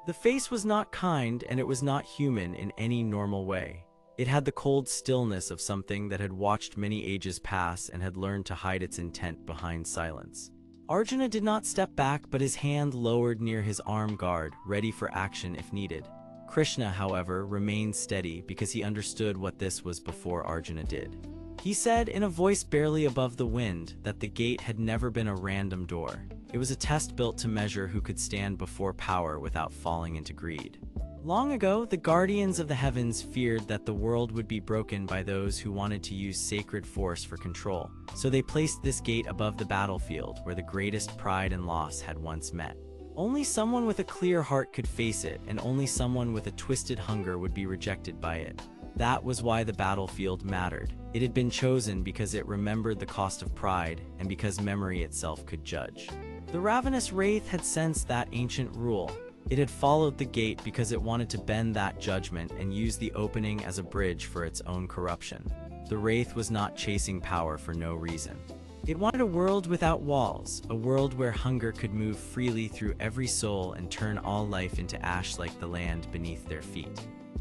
The face was not kind, and it was not human in any normal way. It had the cold stillness of something that had watched many ages pass and had learned to hide its intent behind silence. Arjuna did not step back, but his hand lowered near his arm guard, ready for action if needed. Krishna, however, remained steady because he understood what this was before Arjuna did. He said, in a voice barely above the wind, that the gate had never been a random door. It was a test built to measure who could stand before power without falling into greed. Long ago, the guardians of the heavens feared that the world would be broken by those who wanted to use sacred force for control, so they placed this gate above the battlefield where the greatest pride and loss had once met. Only someone with a clear heart could face it, and only someone with a twisted hunger would be rejected by it. That was why the battlefield mattered. It had been chosen because it remembered the cost of pride, and because memory itself could judge. The ravenous wraith had sensed that ancient rule. It had followed the gate because it wanted to bend that judgment and use the opening as a bridge for its own corruption. The wraith was not chasing power for no reason. It wanted a world without walls, a world where hunger could move freely through every soul and turn all life into ash like the land beneath their feet.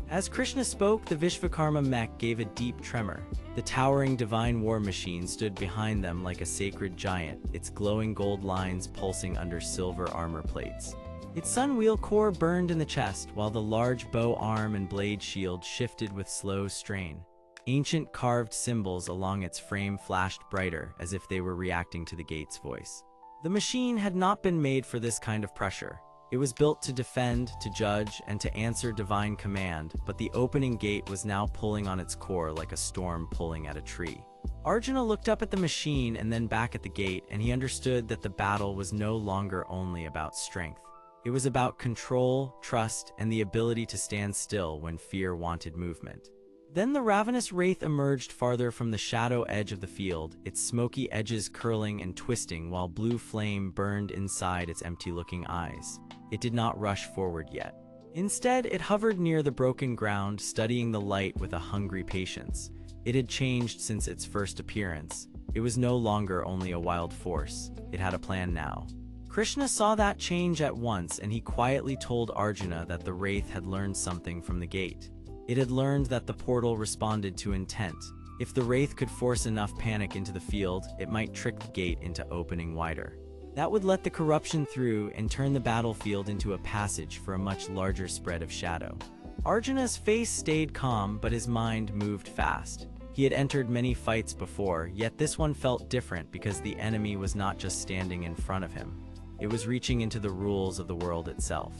As Krishna spoke, the Vishvakarma mech gave a deep tremor. The towering divine war machine stood behind them like a sacred giant, its glowing gold lines pulsing under silver armor plates. Its sun-wheel core burned in the chest, while the large bow arm and blade shield shifted with slow strain. Ancient carved symbols along its frame flashed brighter, as if they were reacting to the gate's voice. The machine had not been made for this kind of pressure. It was built to defend, to judge, and to answer divine command, but the opening gate was now pulling on its core like a storm pulling at a tree. Arjuna looked up at the machine and then back at the gate, and he understood that the battle was no longer only about strength. It was about control, trust, and the ability to stand still when fear wanted movement. Then the ravenous wraith emerged farther from the shadow edge of the field, its smoky edges curling and twisting while blue flame burned inside its empty-looking eyes. It did not rush forward yet. Instead, it hovered near the broken ground, studying the light with a hungry patience. It had changed since its first appearance. It was no longer only a wild force. It had a plan now. Krishna saw that change at once, and he quietly told Arjuna that the wraith had learned something from the gate. It had learned that the portal responded to intent. If the wraith could force enough panic into the field, it might trick the gate into opening wider. That would let the corruption through and turn the battlefield into a passage for a much larger spread of shadow. Arjuna's face stayed calm, but his mind moved fast. He had entered many fights before, yet this one felt different because the enemy was not just standing in front of him. It was reaching into the rules of the world itself.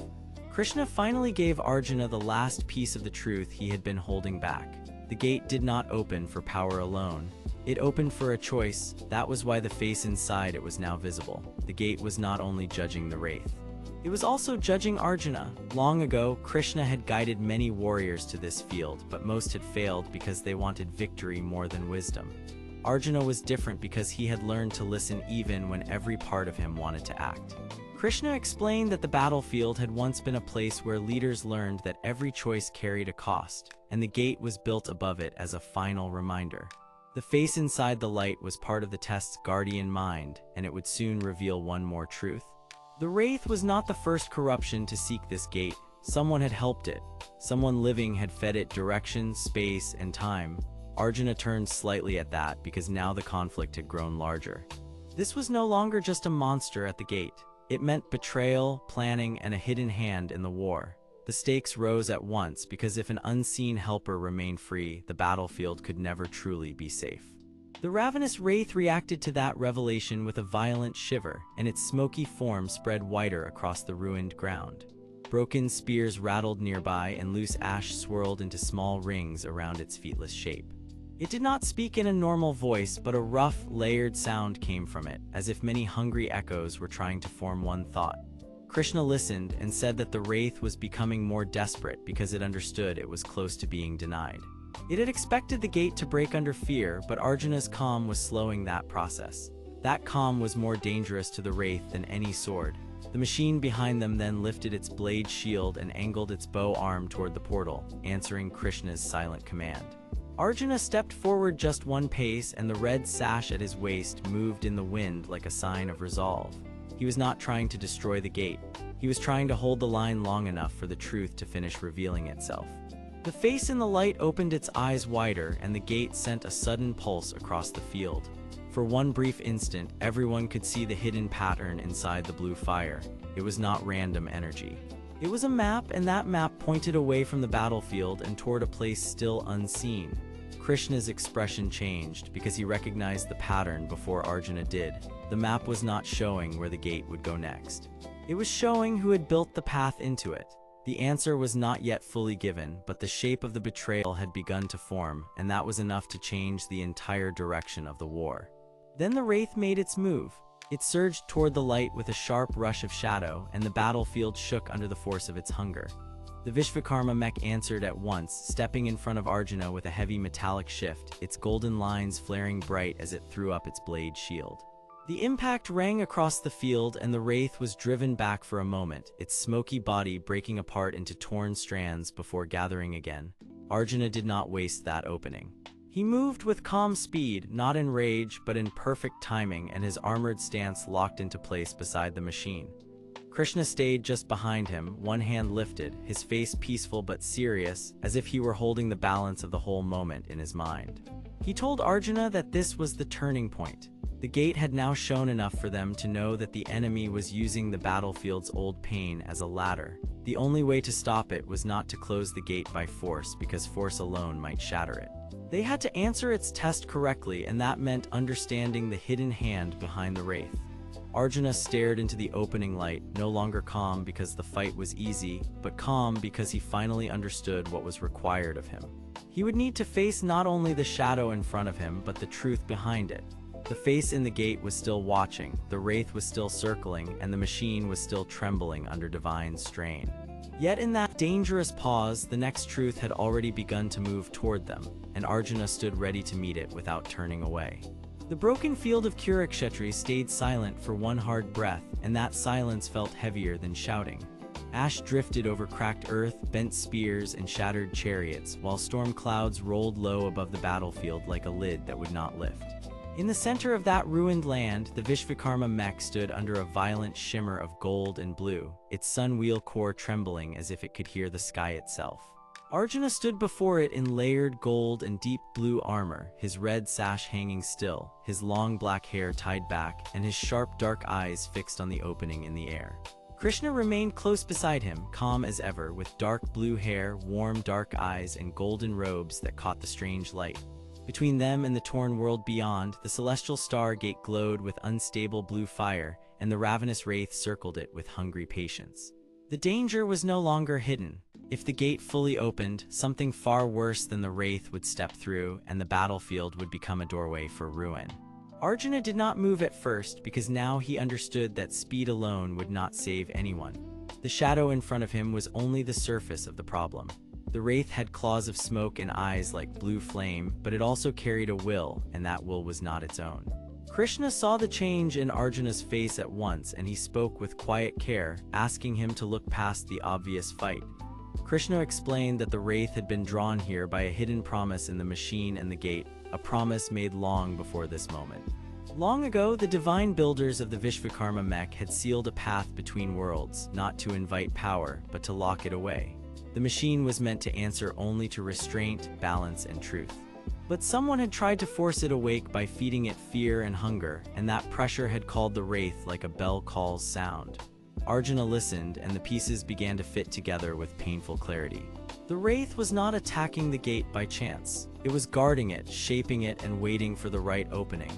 Krishna finally gave Arjuna the last piece of the truth he had been holding back. The gate did not open for power alone. It opened for a choice. That was why the face inside it was now visible. The gate was not only judging the wraith. It was also judging Arjuna. Long ago, Krishna had guided many warriors to this field, but most had failed because they wanted victory more than wisdom. Arjuna was different because he had learned to listen even when every part of him wanted to act. Krishna explained that the battlefield had once been a place where leaders learned that every choice carried a cost, and the gate was built above it as a final reminder. The face inside the light was part of the test's guardian mind, and it would soon reveal one more truth. The wraith was not the first corruption to seek this gate. Someone had helped it. Someone living had fed it direction, space, and time. Arjuna turned slightly at that because now the conflict had grown larger. This was no longer just a monster at the gate. It meant betrayal, planning, and a hidden hand in the war. The stakes rose at once because if an unseen helper remained free, the battlefield could never truly be safe. The ravenous wraith reacted to that revelation with a violent shiver, and its smoky form spread wider across the ruined ground. Broken spears rattled nearby, and loose ash swirled into small rings around its feetless shape. It did not speak in a normal voice, but a rough, layered sound came from it, as if many hungry echoes were trying to form one thought. Krishna listened and said that the wraith was becoming more desperate because it understood it was close to being denied. It had expected the gate to break under fear, but Arjuna's calm was slowing that process. That calm was more dangerous to the wraith than any sword. The machine behind them then lifted its blade shield and angled its bow arm toward the portal, answering Krishna's silent command. Arjuna stepped forward just one pace, and the red sash at his waist moved in the wind like a sign of resolve. He was not trying to destroy the gate. He was trying to hold the line long enough for the truth to finish revealing itself. The face in the light opened its eyes wider, and the gate sent a sudden pulse across the field. For one brief instant, everyone could see the hidden pattern inside the blue fire. It was not random energy. It was a map, and that map pointed away from the battlefield and toward a place still unseen. Krishna's expression changed because he recognized the pattern before Arjuna did. The map was not showing where the gate would go next. It was showing who had built the path into it. The answer was not yet fully given, but the shape of the betrayal had begun to form, and that was enough to change the entire direction of the war. Then the wraith made its move. It surged toward the light with a sharp rush of shadow, and the battlefield shook under the force of its hunger. The Vishvakarma mech answered at once, stepping in front of Arjuna with a heavy metallic shift, its golden lines flaring bright as it threw up its blade shield. The impact rang across the field, and the wraith was driven back for a moment, its smoky body breaking apart into torn strands before gathering again. Arjuna did not waste that opening. He moved with calm speed, not in rage, but in perfect timing, and his armored stance locked into place beside the machine. Krishna stayed just behind him, one hand lifted, his face peaceful but serious, as if he were holding the balance of the whole moment in his mind. He told Arjuna that this was the turning point. The gate had now shown enough for them to know that the enemy was using the battlefield's old pain as a ladder. The only way to stop it was not to close the gate by force, because force alone might shatter it. They had to answer its test correctly, and that meant understanding the hidden hand behind the wraith. Arjuna stared into the opening light, no longer calm because the fight was easy, but calm because he finally understood what was required of him. He would need to face not only the shadow in front of him, but the truth behind it. The face in the gate was still watching, the wraith was still circling, and the machine was still trembling under divine strain. Yet in that dangerous pause, the next truth had already begun to move toward them, and Arjuna stood ready to meet it without turning away. The broken field of Kurukshetra stayed silent for one hard breath, and that silence felt heavier than shouting. Ash drifted over cracked earth, bent spears, and shattered chariots, while storm clouds rolled low above the battlefield like a lid that would not lift. In the center of that ruined land, the Vishvakarma mech stood under a violent shimmer of gold and blue, its sun-wheel core trembling as if it could hear the sky itself. Arjuna stood before it in layered gold and deep blue armor, his red sash hanging still, his long black hair tied back, and his sharp dark eyes fixed on the opening in the air. Krishna remained close beside him, calm as ever, with dark blue hair, warm dark eyes, and golden robes that caught the strange light. Between them and the torn world beyond, the celestial star gate glowed with unstable blue fire, and the ravenous wraith circled it with hungry patience. The danger was no longer hidden. If the gate fully opened, something far worse than the wraith would step through, and the battlefield would become a doorway for ruin. Arjuna did not move at first, because now he understood that speed alone would not save anyone. The shadow in front of him was only the surface of the problem. The wraith had claws of smoke and eyes like blue flame, but it also carried a will, and that will was not its own. Krishna saw the change in Arjuna's face at once, and he spoke with quiet care, asking him to look past the obvious fight. Krishna explained that the wraith had been drawn here by a hidden promise in the machine and the gate, a promise made long before this moment. Long ago, the divine builders of the Vishvakarma mech had sealed a path between worlds, not to invite power, but to lock it away. The machine was meant to answer only to restraint, balance, and truth. But someone had tried to force it awake by feeding it fear and hunger, and that pressure had called the wraith like a bell calls sound. Arjuna listened, and the pieces began to fit together with painful clarity. The wraith was not attacking the gate by chance. It was guarding it, shaping it, and waiting for the right opening.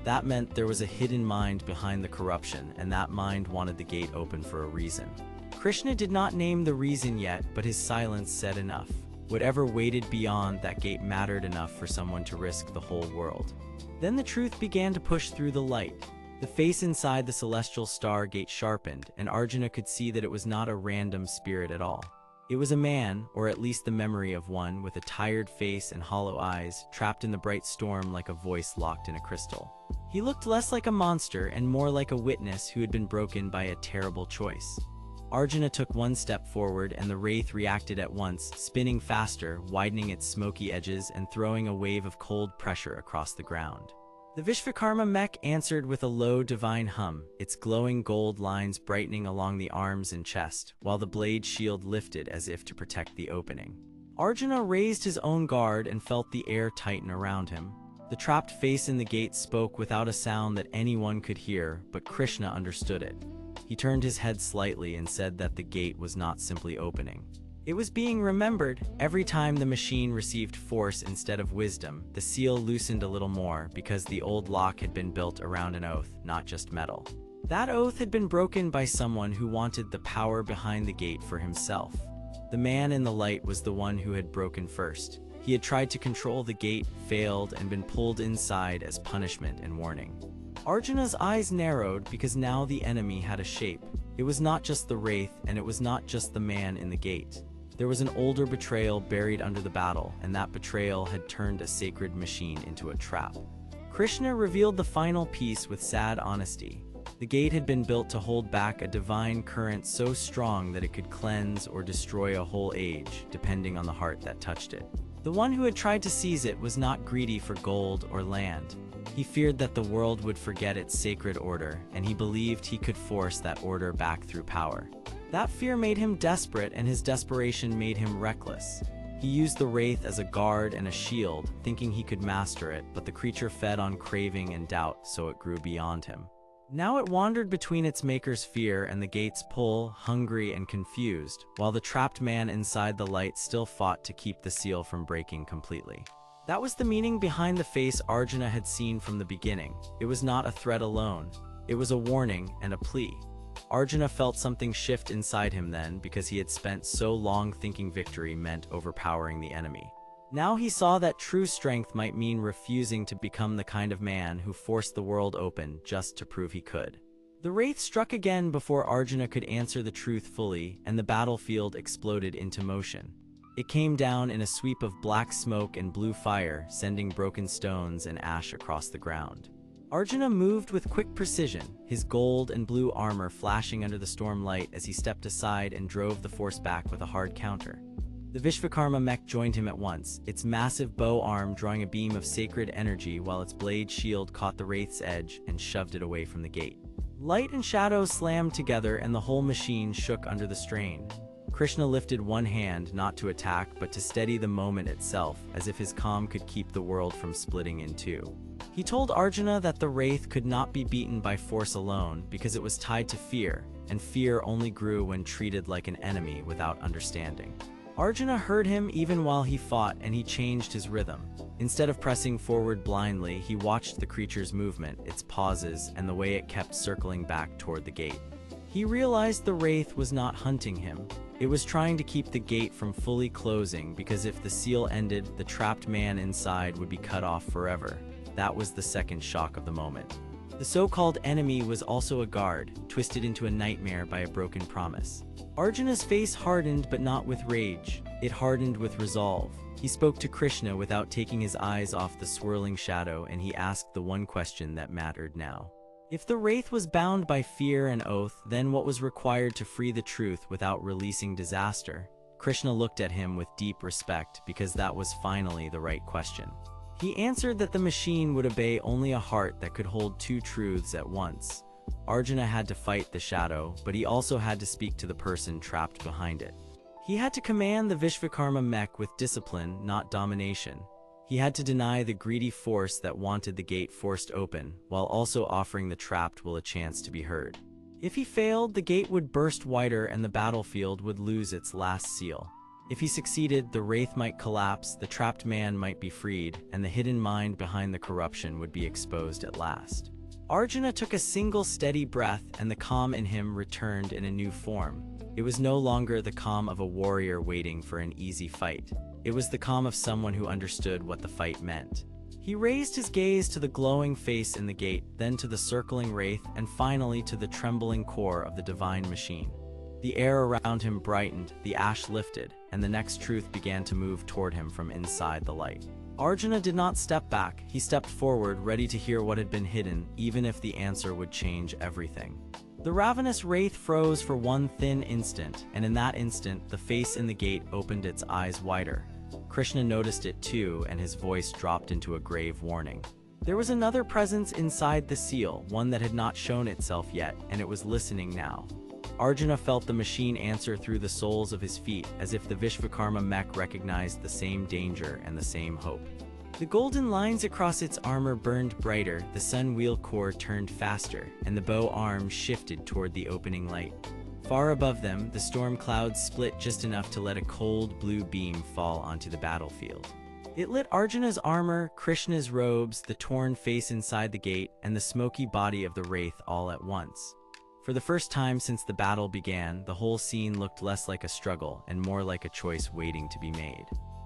That meant there was a hidden mind behind the corruption, and that mind wanted the gate open for a reason. Krishna did not name the reason yet, but his silence said enough. Whatever waited beyond that gate mattered enough for someone to risk the whole world. Then the truth began to push through the light. The face inside the celestial star gate sharpened, and Arjuna could see that it was not a random spirit at all. It was a man, or at least the memory of one, with a tired face and hollow eyes, trapped in the bright storm like a voice locked in a crystal. He looked less like a monster and more like a witness who had been broken by a terrible choice. Arjuna took one step forward, and the wraith reacted at once, spinning faster, widening its smoky edges and throwing a wave of cold pressure across the ground. The Vishvakarma mech answered with a low divine hum, its glowing gold lines brightening along the arms and chest, while the blade shield lifted as if to protect the opening. Arjuna raised his own guard and felt the air tighten around him. The trapped face in the gate spoke without a sound that anyone could hear, but Krishna understood it. He turned his head slightly and said that the gate was not simply opening. It was being remembered. Every time the machine received force instead of wisdom, the seal loosened a little more because the old lock had been built around an oath, not just metal. That oath had been broken by someone who wanted the power behind the gate for himself. The man in the light was the one who had broken first. He had tried to control the gate, failed, and been pulled inside as punishment and warning. Arjuna's eyes narrowed because now the enemy had a shape. It was not just the wraith, and it was not just the man in the gate. There was an older betrayal buried under the battle, and that betrayal had turned a sacred machine into a trap. Krishna revealed the final piece with sad honesty. The gate had been built to hold back a divine current so strong that it could cleanse or destroy a whole age, depending on the heart that touched it. The one who had tried to seize it was not greedy for gold or land. He feared that the world would forget its sacred order, and he believed he could force that order back through power. That fear made him desperate, and his desperation made him reckless. He used the wraith as a guard and a shield, thinking he could master it, but the creature fed on craving and doubt, so it grew beyond him. Now it wandered between its maker's fear and the gate's pull, hungry and confused, while the trapped man inside the light still fought to keep the seal from breaking completely. That was the meaning behind the face Arjuna had seen from the beginning. It was not a threat alone. It was a warning and a plea. Arjuna felt something shift inside him then, because he had spent so long thinking victory meant overpowering the enemy. Now he saw that true strength might mean refusing to become the kind of man who forced the world open just to prove he could. The wraith struck again before Arjuna could answer the truth fully, and the battlefield exploded into motion. It came down in a sweep of black smoke and blue fire, sending broken stones and ash across the ground. Arjuna moved with quick precision, his gold and blue armor flashing under the storm light as he stepped aside and drove the force back with a hard counter. The Vishvakarma mech joined him at once, its massive bow arm drawing a beam of sacred energy while its blade shield caught the wraith's edge and shoved it away from the gate. Light and shadow slammed together and the whole machine shook under the strain. Krishna lifted one hand not to attack but to steady the moment itself, as if his calm could keep the world from splitting in two. He told Arjuna that the wraith could not be beaten by force alone because it was tied to fear, and fear only grew when treated like an enemy without understanding. Arjuna heard him even while he fought, and he changed his rhythm. Instead of pressing forward blindly, he watched the creature's movement, its pauses, and the way it kept circling back toward the gate. He realized the wraith was not hunting him. It was trying to keep the gate from fully closing, because if the seal ended, the trapped man inside would be cut off forever. That was the second shock of the moment. The so-called enemy was also a guard, twisted into a nightmare by a broken promise. Arjuna's face hardened, but not with rage. It hardened with resolve. He spoke to Krishna without taking his eyes off the swirling shadow, and he asked the one question that mattered now. If the wraith was bound by fear and oath, then what was required to free the truth without releasing disaster? Krishna looked at him with deep respect, because that was finally the right question. He answered that the machine would obey only a heart that could hold two truths at once. Arjuna had to fight the shadow, but he also had to speak to the person trapped behind it. He had to command the Vishvakarma mech with discipline, not domination. He had to deny the greedy force that wanted the gate forced open, while also offering the trapped will a chance to be heard. If he failed, the gate would burst wider and the battlefield would lose its last seal. If he succeeded, the wraith might collapse, the trapped man might be freed, and the hidden mind behind the corruption would be exposed at last. Arjuna took a single steady breath, and the calm in him returned in a new form. It was no longer the calm of a warrior waiting for an easy fight. It was the calm of someone who understood what the fight meant. He raised his gaze to the glowing face in the gate, then to the circling wraith, and finally to the trembling core of the divine machine. The air around him brightened, the ash lifted, and the next truth began to move toward him from inside the light. Arjuna did not step back. He stepped forward, ready to hear what had been hidden, even if the answer would change everything. The ravenous wraith froze for one thin instant, and in that instant, the face in the gate opened its eyes wider. Krishna noticed it too, and his voice dropped into a grave warning. There was another presence inside the seal, one that had not shown itself yet, and it was listening now. Arjuna felt the machine answer through the soles of his feet, as if the Vishvakarma mech recognized the same danger and the same hope. The golden lines across its armor burned brighter, the sun wheel core turned faster, and the bow arm shifted toward the opening light. Far above them, the storm clouds split just enough to let a cold blue beam fall onto the battlefield. It lit Arjuna's armor, Krishna's robes, the torn face inside the gate, and the smoky body of the wraith all at once. For the first time since the battle began, the whole scene looked less like a struggle and more like a choice waiting to be made.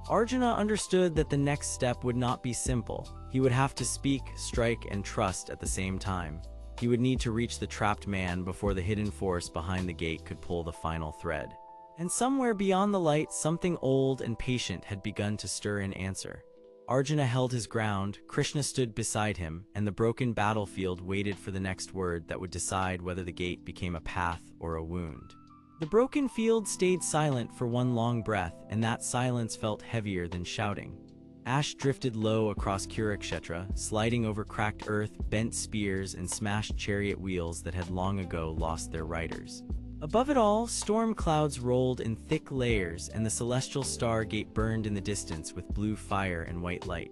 Arjuna understood that the next step would not be simple. He would have to speak, strike, and trust at the same time. He would need to reach the trapped man before the hidden force behind the gate could pull the final thread. And somewhere beyond the light, something old and patient had begun to stir in answer. Arjuna held his ground, Krishna stood beside him, and the broken battlefield waited for the next word that would decide whether the gate became a path or a wound. The broken field stayed silent for one long breath, and that silence felt heavier than shouting. Ash drifted low across Kurukshetra, sliding over cracked earth, bent spears, and smashed chariot wheels that had long ago lost their riders. Above it all, storm clouds rolled in thick layers, and the celestial star gate burned in the distance with blue fire and white light.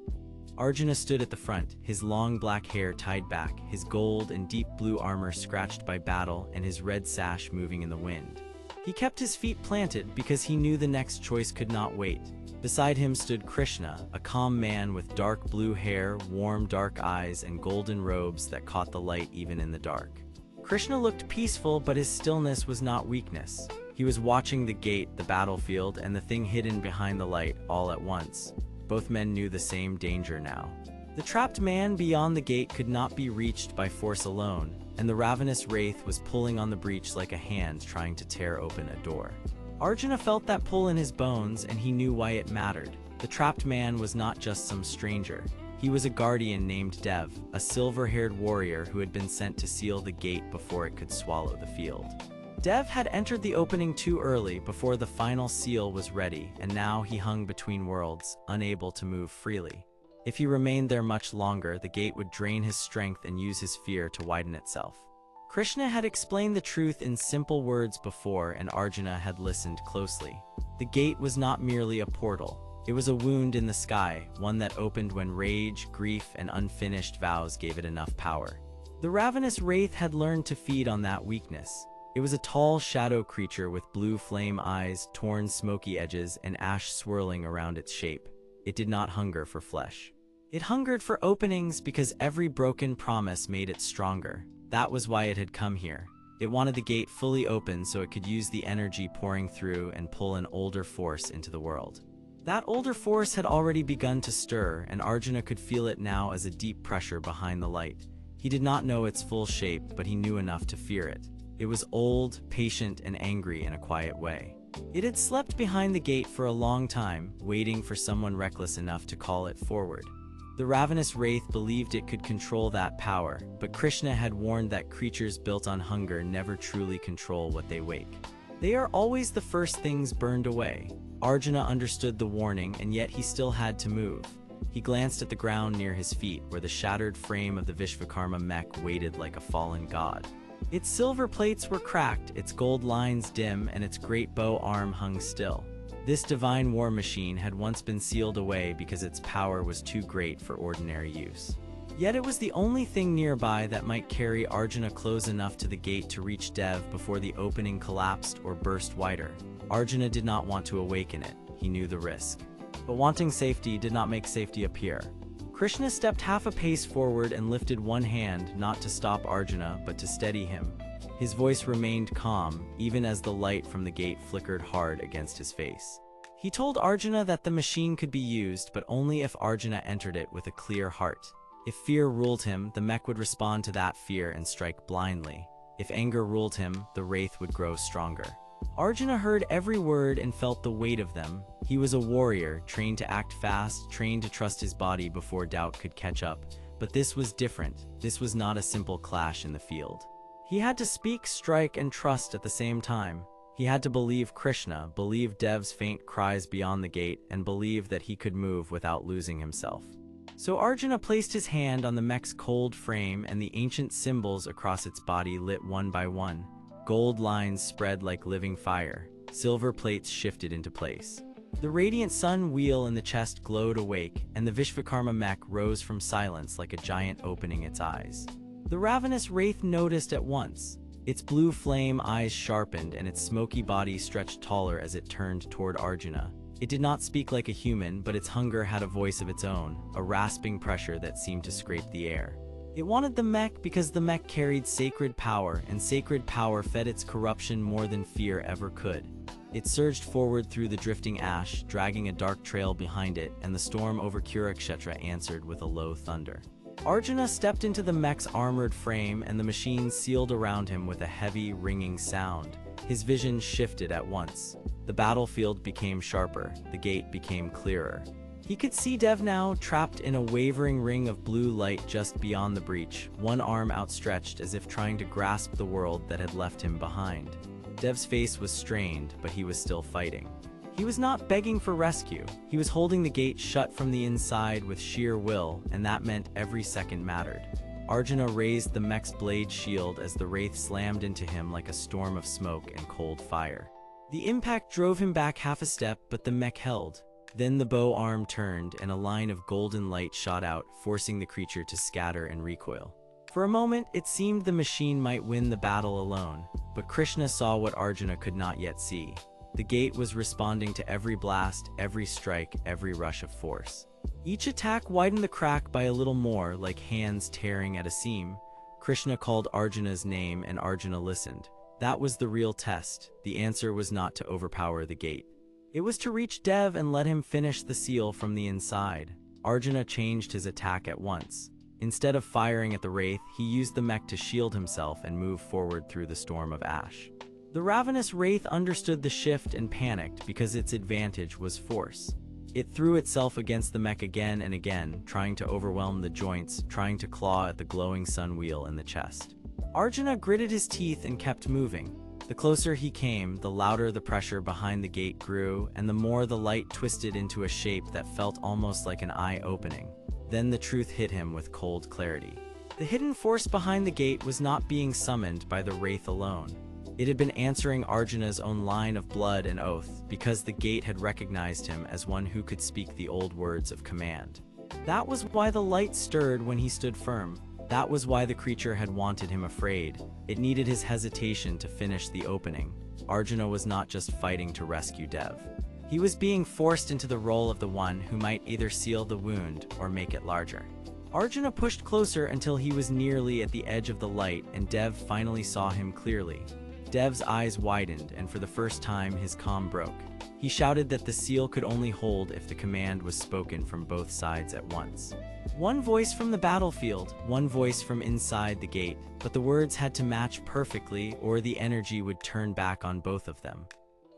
Arjuna stood at the front, his long black hair tied back, his gold and deep blue armor scratched by battle, and his red sash moving in the wind. He kept his feet planted because he knew the next choice could not wait. Beside him stood Krishna, a calm man with dark blue hair, warm dark eyes, and golden robes that caught the light even in the dark. Krishna looked peaceful, but his stillness was not weakness. He was watching the gate, the battlefield, and the thing hidden behind the light all at once. Both men knew the same danger now. The trapped man beyond the gate could not be reached by force alone, and the ravenous wraith was pulling on the breach like a hand trying to tear open a door. Arjuna felt that pull in his bones, and he knew why it mattered. The trapped man was not just some stranger. He was a guardian named Dev, a silver-haired warrior who had been sent to seal the gate before it could swallow the field. Dev had entered the opening too early, before the final seal was ready, and now he hung between worlds, unable to move freely. If he remained there much longer, the gate would drain his strength and use his fear to widen itself. Krishna had explained the truth in simple words before, and Arjuna had listened closely. The gate was not merely a portal. It was a wound in the sky, one that opened when rage, grief, and unfinished vows gave it enough power. The ravenous wraith had learned to feed on that weakness. It was a tall shadow creature with blue flame eyes, torn smoky edges, and ash swirling around its shape. It did not hunger for flesh. It hungered for openings because every broken promise made it stronger. That was why it had come here. It wanted the gate fully open so it could use the energy pouring through and pull an older force into the world. That older force had already begun to stir, and Arjuna could feel it now as a deep pressure behind the light. He did not know its full shape, but he knew enough to fear it. It was old, patient, and angry in a quiet way. It had slept behind the gate for a long time, waiting for someone reckless enough to call it forward. The ravenous wraith believed it could control that power, but Krishna had warned that creatures built on hunger never truly control what they wake. They are always the first things burned away. Arjuna understood the warning, and yet he still had to move. He glanced at the ground near his feet, where the shattered frame of the Vishvakarma mech waited like a fallen god. Its silver plates were cracked, its gold lines dim, and its great bow arm hung still. This divine war machine had once been sealed away because its power was too great for ordinary use. Yet it was the only thing nearby that might carry Arjuna close enough to the gate to reach Dev before the opening collapsed or burst wider. Arjuna did not want to awaken it. He knew the risk. But wanting safety did not make safety appear. Krishna stepped half a pace forward and lifted one hand, not to stop Arjuna, but to steady him. His voice remained calm, even as the light from the gate flickered hard against his face. He told Arjuna that the machine could be used, but only if Arjuna entered it with a clear heart. If fear ruled him, the mech would respond to that fear and strike blindly. If anger ruled him, the wraith would grow stronger. Arjuna heard every word and felt the weight of them. He was a warrior, trained to act fast, trained to trust his body before doubt could catch up. But this was different. This was not a simple clash in the field. He had to speak, strike, and trust at the same time. He had to believe Krishna, believe Dev's faint cries beyond the gate, and believe that he could move without losing himself. So Arjuna placed his hand on the mech's cold frame, and the ancient symbols across its body lit one by one. Gold lines spread like living fire. Silver plates shifted into place. The radiant sun wheel in the chest glowed awake, and the Vishvakarma mech rose from silence like a giant opening its eyes. The ravenous wraith noticed at once. Its blue flame eyes sharpened and its smoky body stretched taller as it turned toward Arjuna. It did not speak like a human, but its hunger had a voice of its own, a rasping pressure that seemed to scrape the air. It wanted the mech because the mech carried sacred power, and sacred power fed its corruption more than fear ever could. It surged forward through the drifting ash, dragging a dark trail behind it, and the storm over Kurukshetra answered with a low thunder. Arjuna stepped into the mech's armored frame, and the machine sealed around him with a heavy, ringing sound. His vision shifted at once. The battlefield became sharper, the gate became clearer. He could see Dev now, trapped in a wavering ring of blue light just beyond the breach, one arm outstretched as if trying to grasp the world that had left him behind. Dev's face was strained, but he was still fighting. He was not begging for rescue. He was holding the gate shut from the inside with sheer will, and that meant every second mattered. Arjuna raised the mech's blade shield as the wraith slammed into him like a storm of smoke and cold fire. The impact drove him back half a step, but the mech held. Then the bow arm turned, and a line of golden light shot out, forcing the creature to scatter and recoil. For a moment, it seemed the machine might win the battle alone, but Krishna saw what Arjuna could not yet see. The gate was responding to every blast, every strike, every rush of force. Each attack widened the crack by a little more, like hands tearing at a seam. Krishna called Arjuna's name, and Arjuna listened. That was the real test. The answer was not to overpower the gate. It was to reach Dev and let him finish the seal from the inside. Arjuna changed his attack at once. Instead of firing at the wraith, he used the mech to shield himself and move forward through the storm of ash. The ravenous wraith understood the shift and panicked because its advantage was force. It threw itself against the mech again and again, trying to overwhelm the joints, trying to claw at the glowing sun wheel in the chest. Arjuna gritted his teeth and kept moving. The closer he came, the louder the pressure behind the gate grew, and the more the light twisted into a shape that felt almost like an eye opening. Then the truth hit him with cold clarity. The hidden force behind the gate was not being summoned by the wraith alone. It had been answering Arjuna's own line of blood and oath, because the gate had recognized him as one who could speak the old words of command. That was why the light stirred when he stood firm. That was why the creature had wanted him afraid. It needed his hesitation to finish the opening. Arjuna was not just fighting to rescue Dev. He was being forced into the role of the one who might either seal the wound or make it larger. Arjuna pushed closer until he was nearly at the edge of the light, and Dev finally saw him clearly. Dev's eyes widened, and for the first time his calm broke. He shouted that the seal could only hold if the command was spoken from both sides at once. One voice from the battlefield, one voice from inside the gate, but the words had to match perfectly or the energy would turn back on both of them.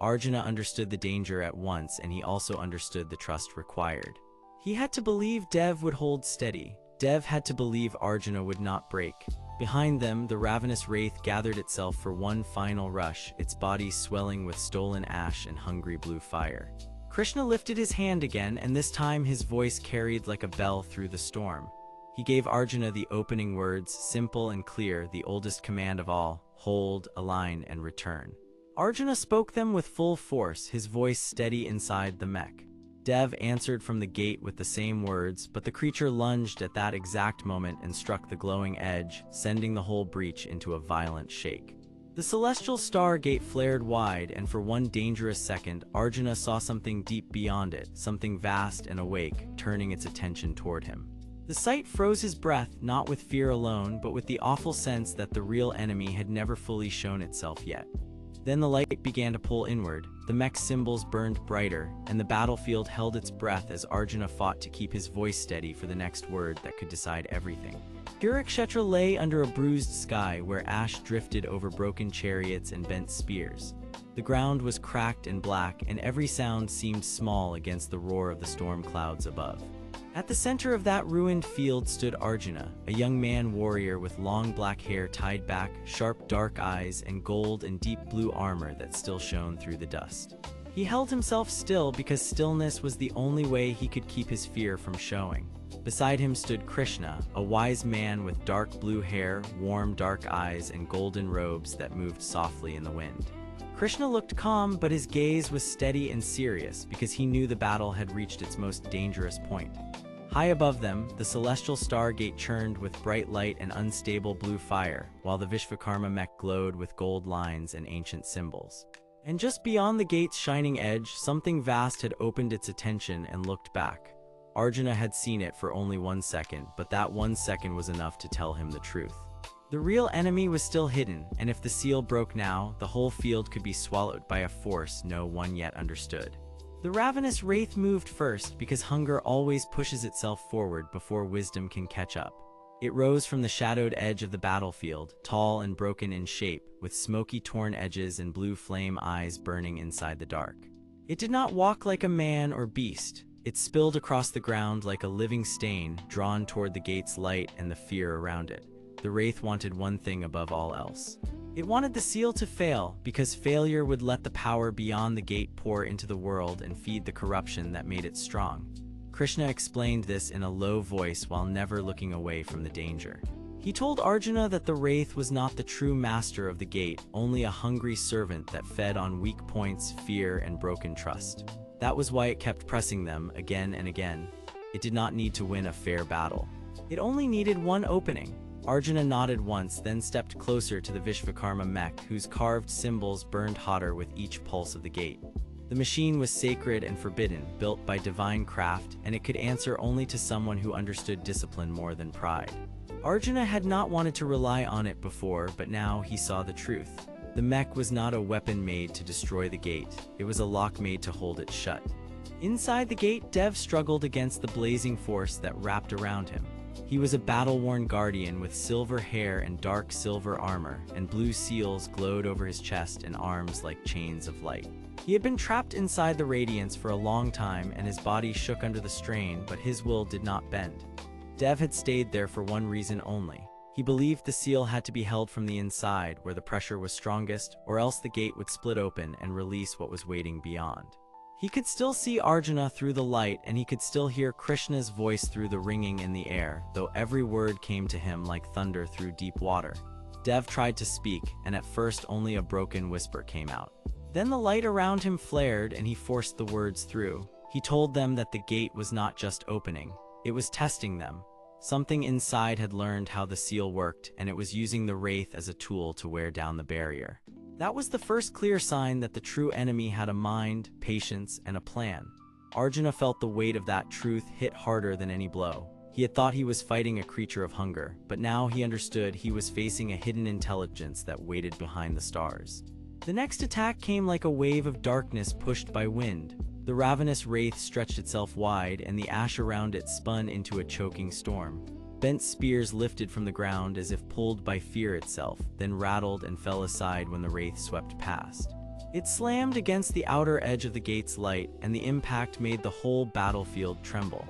Arjuna understood the danger at once, and he also understood the trust required. He had to believe Dev would hold steady. Dev had to believe Arjuna would not break. Behind them, the ravenous wraith gathered itself for one final rush, its body swelling with stolen ash and hungry blue fire. Krishna lifted his hand again, and this time his voice carried like a bell through the storm. He gave Arjuna the opening words, simple and clear, the oldest command of all: hold, align, and return. Arjuna spoke them with full force, his voice steady inside the mech. Dev answered from the gate with the same words, but the creature lunged at that exact moment and struck the glowing edge, sending the whole breach into a violent shake. The celestial star gate flared wide, and for one dangerous second, Arjuna saw something deep beyond it, something vast and awake, turning its attention toward him. The sight froze his breath, not with fear alone, but with the awful sense that the real enemy had never fully shown itself yet. Then the light began to pull inward, the mech's symbols burned brighter, and the battlefield held its breath as Arjuna fought to keep his voice steady for the next word that could decide everything. Kurukshetra lay under a bruised sky where ash drifted over broken chariots and bent spears. The ground was cracked and black, and every sound seemed small against the roar of the storm clouds above. At the center of that ruined field stood Arjuna, a young man warrior with long black hair tied back, sharp dark eyes, and gold and deep blue armor that still shone through the dust. He held himself still because stillness was the only way he could keep his fear from showing. Beside him stood Krishna, a wise man with dark blue hair, warm dark eyes, and golden robes that moved softly in the wind. Krishna looked calm, but his gaze was steady and serious because he knew the battle had reached its most dangerous point. High above them, the celestial stargate churned with bright light and unstable blue fire, while the Vishvakarma mech glowed with gold lines and ancient symbols. And just beyond the gate's shining edge, something vast had opened its attention and looked back. Arjuna had seen it for only 1 second, but that 1 second was enough to tell him the truth. The real enemy was still hidden, and if the seal broke now, the whole field could be swallowed by a force no one yet understood. The ravenous wraith moved first because hunger always pushes itself forward before wisdom can catch up. It rose from the shadowed edge of the battlefield, tall and broken in shape, with smoky torn edges and blue flame eyes burning inside the dark. It did not walk like a man or beast. It spilled across the ground like a living stain, drawn toward the gate's light and the fear around it. The wraith wanted one thing above all else. It wanted the seal to fail, because failure would let the power beyond the gate pour into the world and feed the corruption that made it strong. Krishna explained this in a low voice while never looking away from the danger. He told Arjuna that the wraith was not the true master of the gate, only a hungry servant that fed on weak points, fear, and broken trust. That was why it kept pressing them again and again. It did not need to win a fair battle. It only needed one opening. Arjuna nodded once, then stepped closer to the Vishvakarma mech, whose carved symbols burned hotter with each pulse of the gate. The machine was sacred and forbidden, built by divine craft, and it could answer only to someone who understood discipline more than pride. Arjuna had not wanted to rely on it before, but now he saw the truth. The mech was not a weapon made to destroy the gate, it was a lock made to hold it shut. Inside the gate, Dev struggled against the blazing force that wrapped around him. He was a battle-worn guardian with silver hair and dark silver armor, and blue seals glowed over his chest and arms like chains of light. He had been trapped inside the radiance for a long time, and his body shook under the strain, but his will did not bend. Dev had stayed there for one reason only. He believed the seal had to be held from the inside, where the pressure was strongest, or else the gate would split open and release what was waiting beyond. He could still see Arjuna through the light, and he could still hear Krishna's voice through the ringing in the air, though every word came to him like thunder through deep water. Dev tried to speak, and at first only a broken whisper came out. Then the light around him flared, and he forced the words through. He told them that the gate was not just opening, it was testing them. Something inside had learned how the seal worked, and it was using the wraith as a tool to wear down the barrier. That was the first clear sign that the true enemy had a mind, patience, and a plan. Arjuna felt the weight of that truth hit harder than any blow. He had thought he was fighting a creature of hunger, but now he understood he was facing a hidden intelligence that waited behind the stars. The next attack came like a wave of darkness pushed by wind. The ravenous wraith stretched itself wide, and the ash around it spun into a choking storm. Bent spears lifted from the ground as if pulled by fear itself, then rattled and fell aside when the wraith swept past. It slammed against the outer edge of the gate's light, and the impact made the whole battlefield tremble.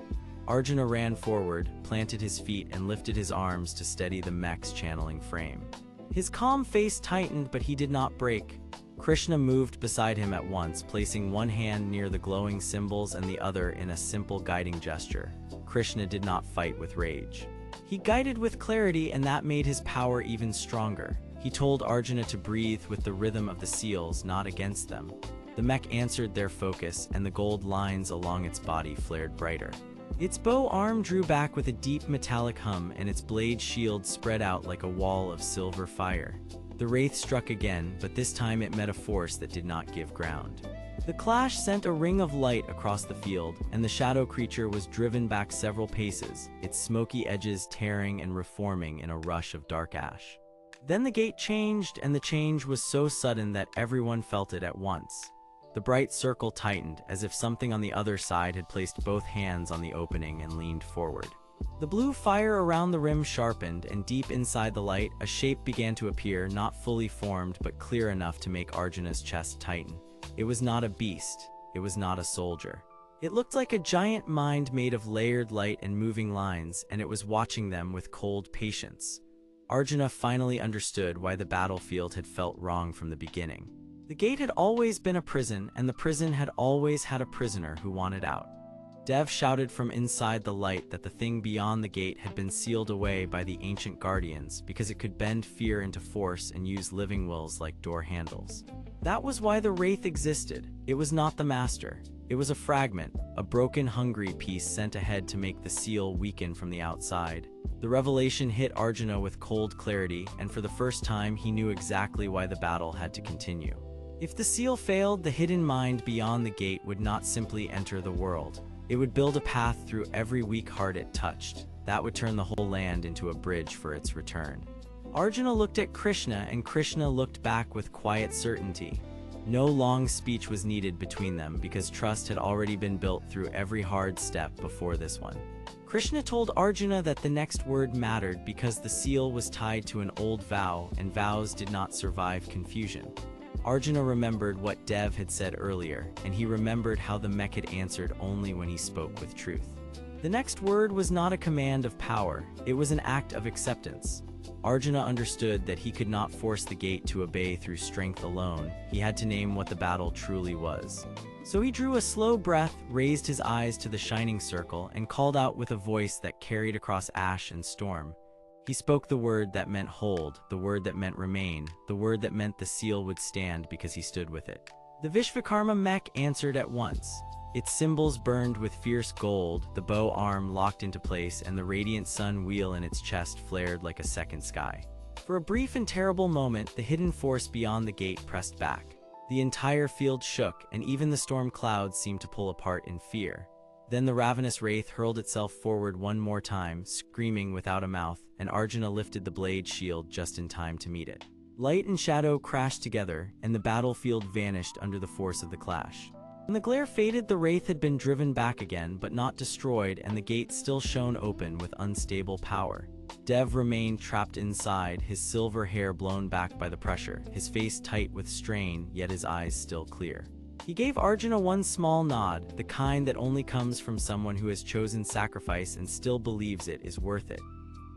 Arjuna ran forward, planted his feet, and lifted his arms to steady the mech's channeling frame. His calm face tightened, but he did not break. Krishna moved beside him at once, placing one hand near the glowing symbols and the other in a simple guiding gesture. Krishna did not fight with rage. He guided with clarity, and that made his power even stronger. He told Arjuna to breathe with the rhythm of the seals, not against them. The mech answered their focus, and the gold lines along its body flared brighter. Its bow arm drew back with a deep metallic hum, and its blade shield spread out like a wall of silver fire. The wraith struck again, but this time it met a force that did not give ground. The clash sent a ring of light across the field, and the shadow creature was driven back several paces, its smoky edges tearing and reforming in a rush of dark ash. Then the gate changed, and the change was so sudden that everyone felt it at once. The bright circle tightened, as if something on the other side had placed both hands on the opening and leaned forward. The blue fire around the rim sharpened, and deep inside the light, a shape began to appear, not fully formed but clear enough to make Arjuna's chest tighten. It was not a beast. It was not a soldier. It looked like a giant mind made of layered light and moving lines, and it was watching them with cold patience. Arjuna finally understood why the battlefield had felt wrong from the beginning. The gate had always been a prison, and the prison had always had a prisoner who wanted out. Dev shouted from inside the light that the thing beyond the gate had been sealed away by the ancient guardians because it could bend fear into force and use living wills like door handles. That was why the wraith existed. It was not the master. It was a fragment, a broken, hungry piece sent ahead to make the seal weaken from the outside. The revelation hit Arjuna with cold clarity, and for the first time he knew exactly why the battle had to continue. If the seal failed, the hidden mind beyond the gate would not simply enter the world. It would build a path through every weak heart it touched. That would turn the whole land into a bridge for its return. Arjuna looked at Krishna, and Krishna looked back with quiet certainty. No long speech was needed between them because trust had already been built through every hard step before this one. Krishna told Arjuna that the next word mattered because the seal was tied to an old vow, and vows did not survive confusion. Arjuna remembered what Dev had said earlier, and he remembered how the mech had answered only when he spoke with truth. The next word was not a command of power, it was an act of acceptance. Arjuna understood that he could not force the gate to obey through strength alone. He had to name what the battle truly was. So he drew a slow breath, raised his eyes to the shining circle, and called out with a voice that carried across ash and storm. He spoke the word that meant hold, the word that meant remain, the word that meant the seal would stand because he stood with it. The Vishvakarma mech answered at once. Its symbols burned with fierce gold, the bow arm locked into place, and the radiant sun wheel in its chest flared like a second sky. For a brief and terrible moment, the hidden force beyond the gate pressed back. The entire field shook, and even the storm clouds seemed to pull apart in fear. Then the ravenous wraith hurled itself forward one more time, screaming without a mouth, and Arjuna lifted the blade shield just in time to meet it. Light and shadow crashed together, and the battlefield vanished under the force of the clash. When the glare faded, the wraith had been driven back again, but not destroyed, and the gate still shone open with unstable power. Dev remained trapped inside, his silver hair blown back by the pressure, his face tight with strain, yet his eyes still clear. He gave Arjuna one small nod, the kind that only comes from someone who has chosen sacrifice and still believes it is worth it.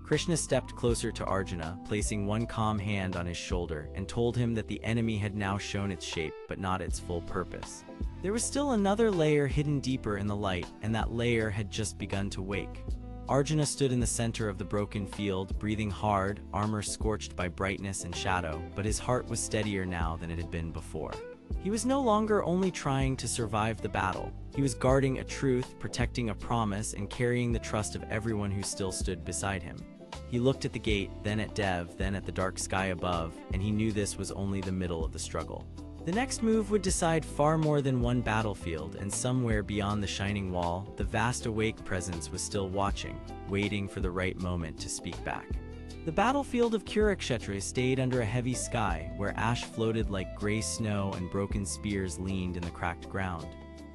Krishna stepped closer to Arjuna, placing one calm hand on his shoulder, and told him that the enemy had now shown its shape, but not its full purpose. There was still another layer hidden deeper in the light, and that layer had just begun to wake. Arjuna stood in the center of the broken field, breathing hard, armor scorched by brightness and shadow, but his heart was steadier now than it had been before. He was no longer only trying to survive the battle. He was guarding a truth, protecting a promise, and carrying the trust of everyone who still stood beside him. He looked at the gate, then at Dev, then at the dark sky above, and he knew this was only the middle of the struggle. The next move would decide far more than one battlefield, and somewhere beyond the shining wall, the vast awake presence was still watching, waiting for the right moment to speak back. The battlefield of Kurukshetra stayed under a heavy sky, where ash floated like gray snow and broken spears leaned in the cracked ground.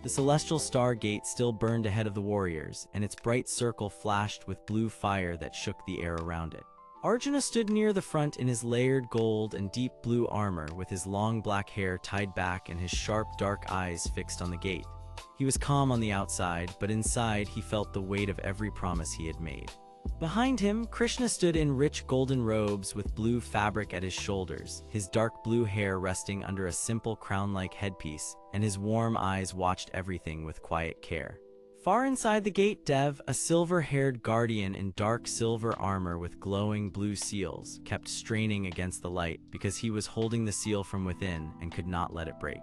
The celestial star gate still burned ahead of the warriors, and its bright circle flashed with blue fire that shook the air around it. Arjuna stood near the front in his layered gold and deep blue armor, with his long black hair tied back and his sharp dark eyes fixed on the gate. He was calm on the outside, but inside he felt the weight of every promise he had made. Behind him, Krishna stood in rich golden robes with blue fabric at his shoulders, his dark blue hair resting under a simple crown-like headpiece, and his warm eyes watched everything with quiet care. Far inside the gate, Dev, a silver-haired guardian in dark silver armor with glowing blue seals, kept straining against the light because he was holding the seal from within and could not let it break.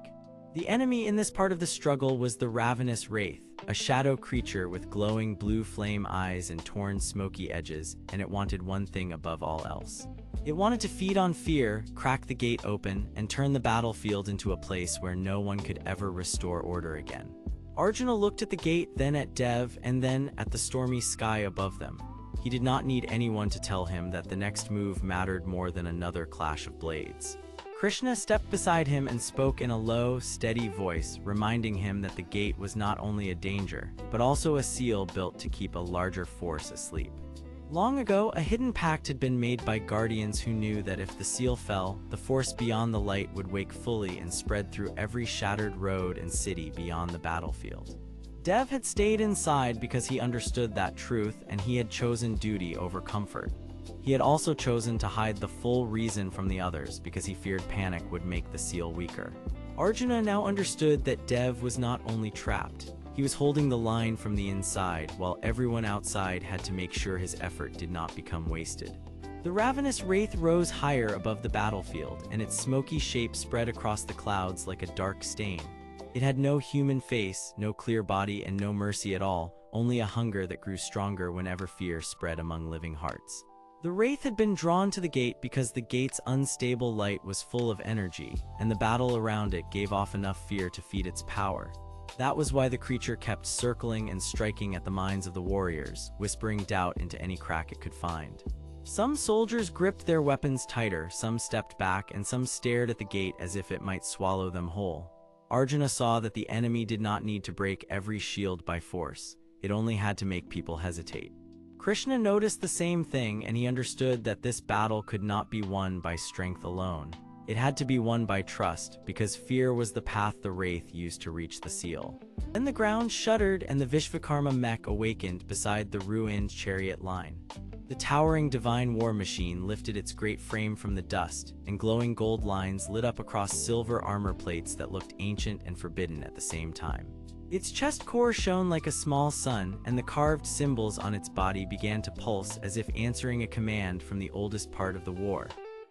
The enemy in this part of the struggle was the ravenous wraith, a shadow creature with glowing blue flame eyes and torn smoky edges, and it wanted one thing above all else. It wanted to feed on fear, crack the gate open, and turn the battlefield into a place where no one could ever restore order again. Arjuna looked at the gate, then at Dev, and then at the stormy sky above them. He did not need anyone to tell him that the next move mattered more than another clash of blades. Krishna stepped beside him and spoke in a low, steady voice, reminding him that the gate was not only a danger, but also a seal built to keep a larger force asleep. Long ago, a hidden pact had been made by guardians who knew that if the seal fell, the force beyond the light would wake fully and spread through every shattered road and city beyond the battlefield. Dev had stayed inside because he understood that truth, and he had chosen duty over comfort. He had also chosen to hide the full reason from the others because he feared panic would make the seal weaker. Arjuna now understood that Dev was not only trapped, he was holding the line from the inside, while everyone outside had to make sure his effort did not become wasted. The ravenous wraith rose higher above the battlefield, and its smoky shape spread across the clouds like a dark stain. It had no human face, no clear body, and no mercy at all, only a hunger that grew stronger whenever fear spread among living hearts. The wraith had been drawn to the gate because the gate's unstable light was full of energy, and the battle around it gave off enough fear to feed its power. That was why the creature kept circling and striking at the minds of the warriors, whispering doubt into any crack it could find. Some soldiers gripped their weapons tighter, some stepped back, and some stared at the gate as if it might swallow them whole. Arjuna saw that the enemy did not need to break every shield by force. It only had to make people hesitate. Krishna noticed the same thing, and he understood that this battle could not be won by strength alone. It had to be won by trust, because fear was the path the wraith used to reach the seal. Then the ground shuddered and the Vishvakarma mech awakened beside the ruined chariot line. The towering divine war machine lifted its great frame from the dust, and glowing gold lines lit up across silver armor plates that looked ancient and forbidden at the same time. Its chest core shone like a small sun, and the carved symbols on its body began to pulse as if answering a command from the oldest part of the war.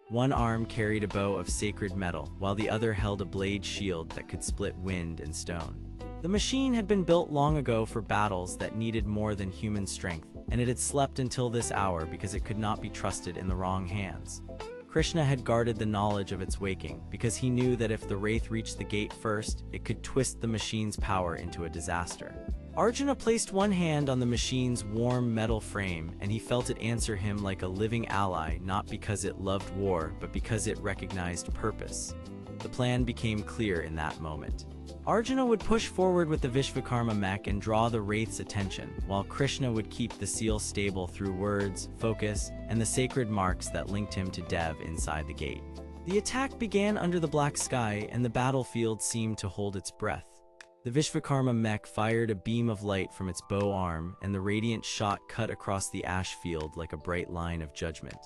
One arm carried a bow of sacred metal, while the other held a blade shield that could split wind and stone. The machine had been built long ago for battles that needed more than human strength, and it had slept until this hour because it could not be trusted in the wrong hands. Krishna had guarded the knowledge of its waking, because he knew that if the wraith reached the gate first, it could twist the machine's power into a disaster. Arjuna placed one hand on the machine's warm metal frame, and he felt it answer him like a living ally, not because it loved war, but because it recognized purpose. The plan became clear in that moment. Arjuna would push forward with the Vishvakarma mech and draw the wraith's attention, while Krishna would keep the seal stable through words, focus, and the sacred marks that linked him to Dev inside the gate. The attack began under the black sky, and the battlefield seemed to hold its breath. The Vishvakarma mech fired a beam of light from its bow arm, and the radiant shot cut across the ash field like a bright line of judgment.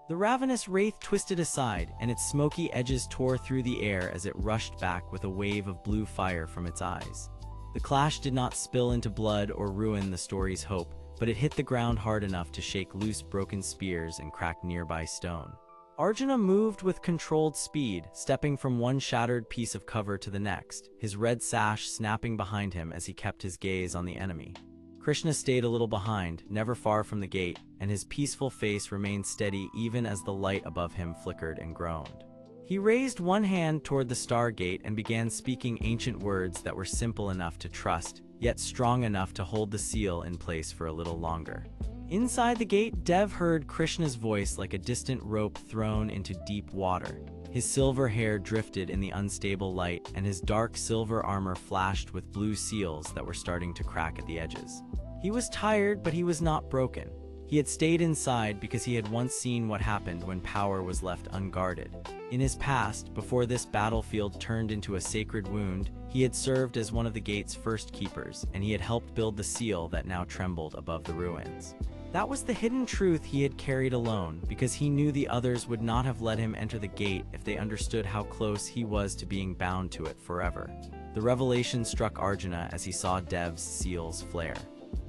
The ravenous wraith twisted aside, and its smoky edges tore through the air as it rushed back with a wave of blue fire from its eyes. The clash did not spill into blood or ruin the story's hope, but it hit the ground hard enough to shake loose broken spears and crack nearby stone. Arjuna moved with controlled speed, stepping from one shattered piece of cover to the next, his red sash snapping behind him as he kept his gaze on the enemy. Krishna stayed a little behind, never far from the gate, and his peaceful face remained steady even as the light above him flickered and groaned. He raised one hand toward the star gate and began speaking ancient words that were simple enough to trust, yet strong enough to hold the seal in place for a little longer. Inside the gate, Dev heard Krishna's voice like a distant rope thrown into deep water. His silver hair drifted in the unstable light, and his dark silver armor flashed with blue seals that were starting to crack at the edges. He was tired, but he was not broken. He had stayed inside because he had once seen what happened when power was left unguarded. In his past, before this battlefield turned into a sacred wound, he had served as one of the gate's first keepers, and he had helped build the seal that now trembled above the ruins. That was the hidden truth he had carried alone, because he knew the others would not have let him enter the gate if they understood how close he was to being bound to it forever. The revelation struck Arjuna as he saw Dev's seals flare.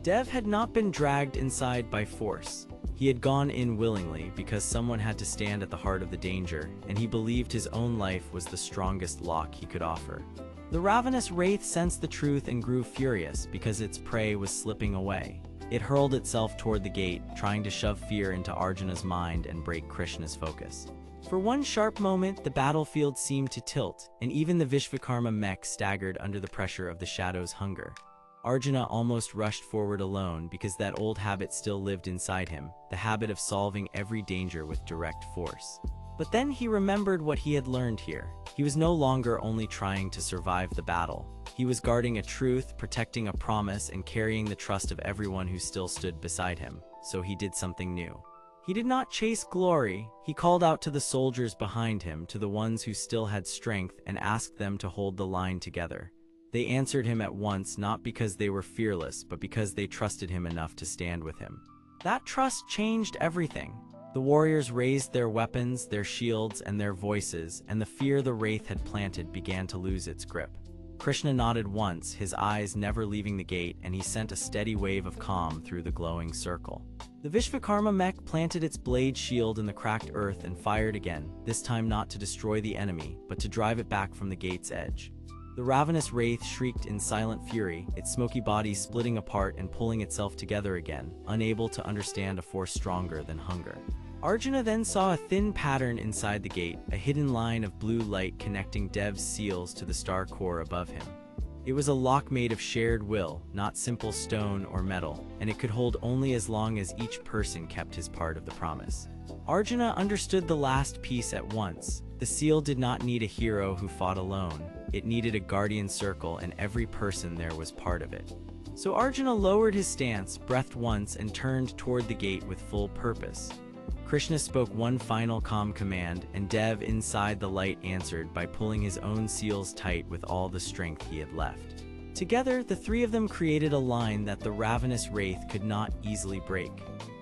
Dev had not been dragged inside by force. He had gone in willingly because someone had to stand at the heart of the danger, and he believed his own life was the strongest lock he could offer. The ravenous wraith sensed the truth and grew furious because its prey was slipping away. It hurled itself toward the gate, trying to shove fear into Arjuna's mind and break Krishna's focus. For one sharp moment, the battlefield seemed to tilt, and even the Vishvakarma mech staggered under the pressure of the shadow's hunger. Arjuna almost rushed forward alone because that old habit still lived inside him, the habit of solving every danger with direct force. But then he remembered what he had learned here. He was no longer only trying to survive the battle. He was guarding a truth, protecting a promise, and carrying the trust of everyone who still stood beside him. So he did something new. He did not chase glory. He called out to the soldiers behind him, to the ones who still had strength, and asked them to hold the line together. They answered him at once, not because they were fearless, but because they trusted him enough to stand with him. That trust changed everything. The warriors raised their weapons, their shields, and their voices, and the fear the wraith had planted began to lose its grip. Krishna nodded once, his eyes never leaving the gate, and he sent a steady wave of calm through the glowing circle. The Vishvakarma mech planted its blade shield in the cracked earth and fired again, this time not to destroy the enemy, but to drive it back from the gate's edge. The The ravenous wraith shrieked in silent fury, its smoky body splitting apart and pulling itself together again, unable to understand a force stronger than hunger. Arjuna then saw a thin pattern inside the gate, a hidden line of blue light connecting Dev's seals to the star core above him. It was a lock made of shared will, not simple stone or metal, and it could hold only as long as each person kept his part of the promise. Arjuna understood the last piece at once. The seal did not need a hero who fought alone. It needed a guardian circle, and every person there was part of it. So Arjuna lowered his stance, breathed once, and turned toward the gate with full purpose. Krishna spoke one final calm command, and Dev inside the light answered by pulling his own seals tight with all the strength he had left. Together, the three of them created a line that the ravenous wraith could not easily break.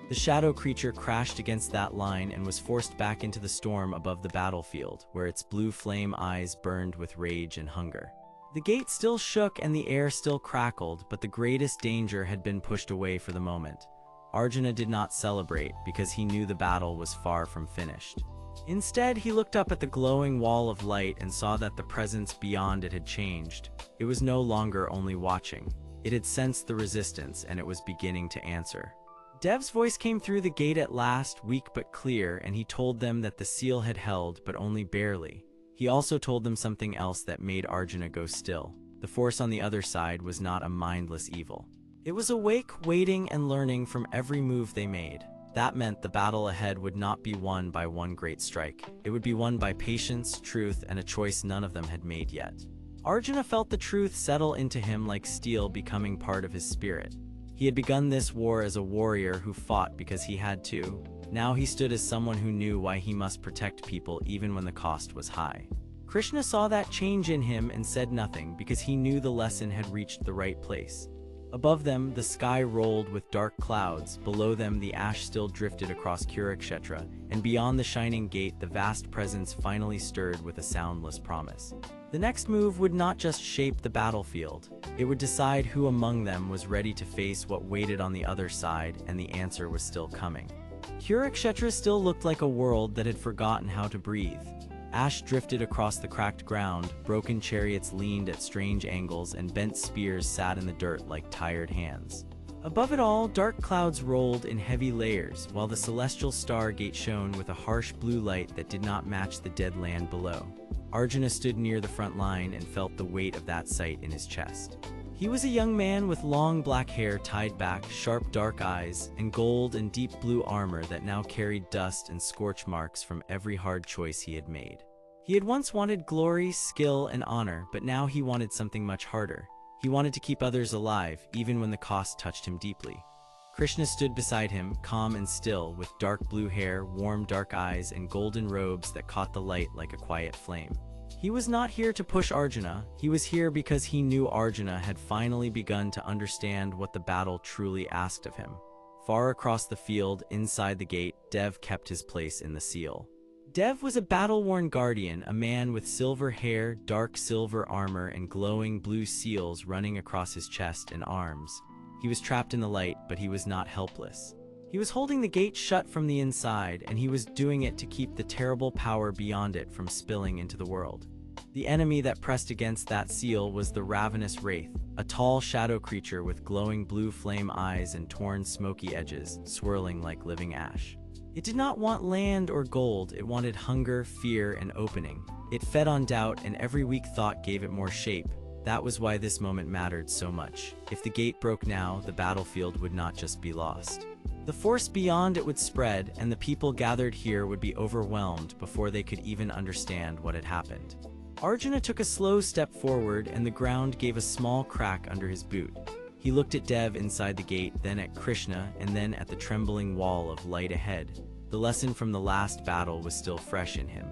The shadow creature crashed against that line and was forced back into the storm above the battlefield, where its blue flame eyes burned with rage and hunger. The gate still shook and the air still crackled, but the greatest danger had been pushed away for the moment. Arjuna did not celebrate because he knew the battle was far from finished. Instead, he looked up at the glowing wall of light and saw that the presence beyond it had changed. It was no longer only watching. It had sensed the resistance, and it was beginning to answer. Dev's voice came through the gate at last, weak but clear, and he told them that the seal had held, but only barely. He also told them something else that made Arjuna go still. The force on the other side was not a mindless evil. It was awake, waiting, and learning from every move they made. That meant the battle ahead would not be won by one great strike. It would be won by patience, truth, and a choice none of them had made yet. Arjuna felt the truth settle into him like steel, becoming part of his spirit. He had begun this war as a warrior who fought because he had to. Now he stood as someone who knew why he must protect people even when the cost was high. Krishna saw that change in him and said nothing because he knew the lesson had reached the right place. Above them, the sky rolled with dark clouds. Below them, the ash still drifted across Kurukshetra, and beyond the shining gate, the vast presence finally stirred with a soundless promise. The next move would not just shape the battlefield. It would decide who among them was ready to face what waited on the other side, and the answer was still coming. Kurukshetra still looked like a world that had forgotten how to breathe. Ash drifted across the cracked ground, broken chariots leaned at strange angles, and bent spears sat in the dirt like tired hands. Above it all, dark clouds rolled in heavy layers, while the celestial star gate shone with a harsh blue light that did not match the dead land below. Arjuna stood near the front line and felt the weight of that sight in his chest. He was a young man with long black hair tied back, sharp dark eyes, and gold and deep blue armor that now carried dust and scorch marks from every hard choice he had made. He had once wanted glory, skill, and honor, but now he wanted something much harder. He wanted to keep others alive, even when the cost touched him deeply. Krishna stood beside him, calm and still, with dark blue hair, warm dark eyes, and golden robes that caught the light like a quiet flame. He was not here to push Arjuna. He was here because he knew Arjuna had finally begun to understand what the battle truly asked of him. Far across the field, inside the gate, Dev kept his place in the seal. Dev was a battle-worn guardian, a man with silver hair, dark silver armor, and glowing blue seals running across his chest and arms. He was trapped in the light, but he was not helpless. He was holding the gate shut from the inside, and he was doing it to keep the terrible power beyond it from spilling into the world. The enemy that pressed against that seal was the ravenous wraith, a tall shadow creature with glowing blue flame eyes and torn smoky edges, swirling like living ash. It did not want land or gold, it wanted hunger, fear, and opening. It fed on doubt, and every weak thought gave it more shape. That was why this moment mattered so much. If the gate broke now, the battlefield would not just be lost. The force beyond it would spread, and the people gathered here would be overwhelmed before they could even understand what had happened. Arjuna took a slow step forward, and the ground gave a small crack under his boot. He looked at Dev inside the gate, then at Krishna, and then at the trembling wall of light ahead. The lesson from the last battle was still fresh in him.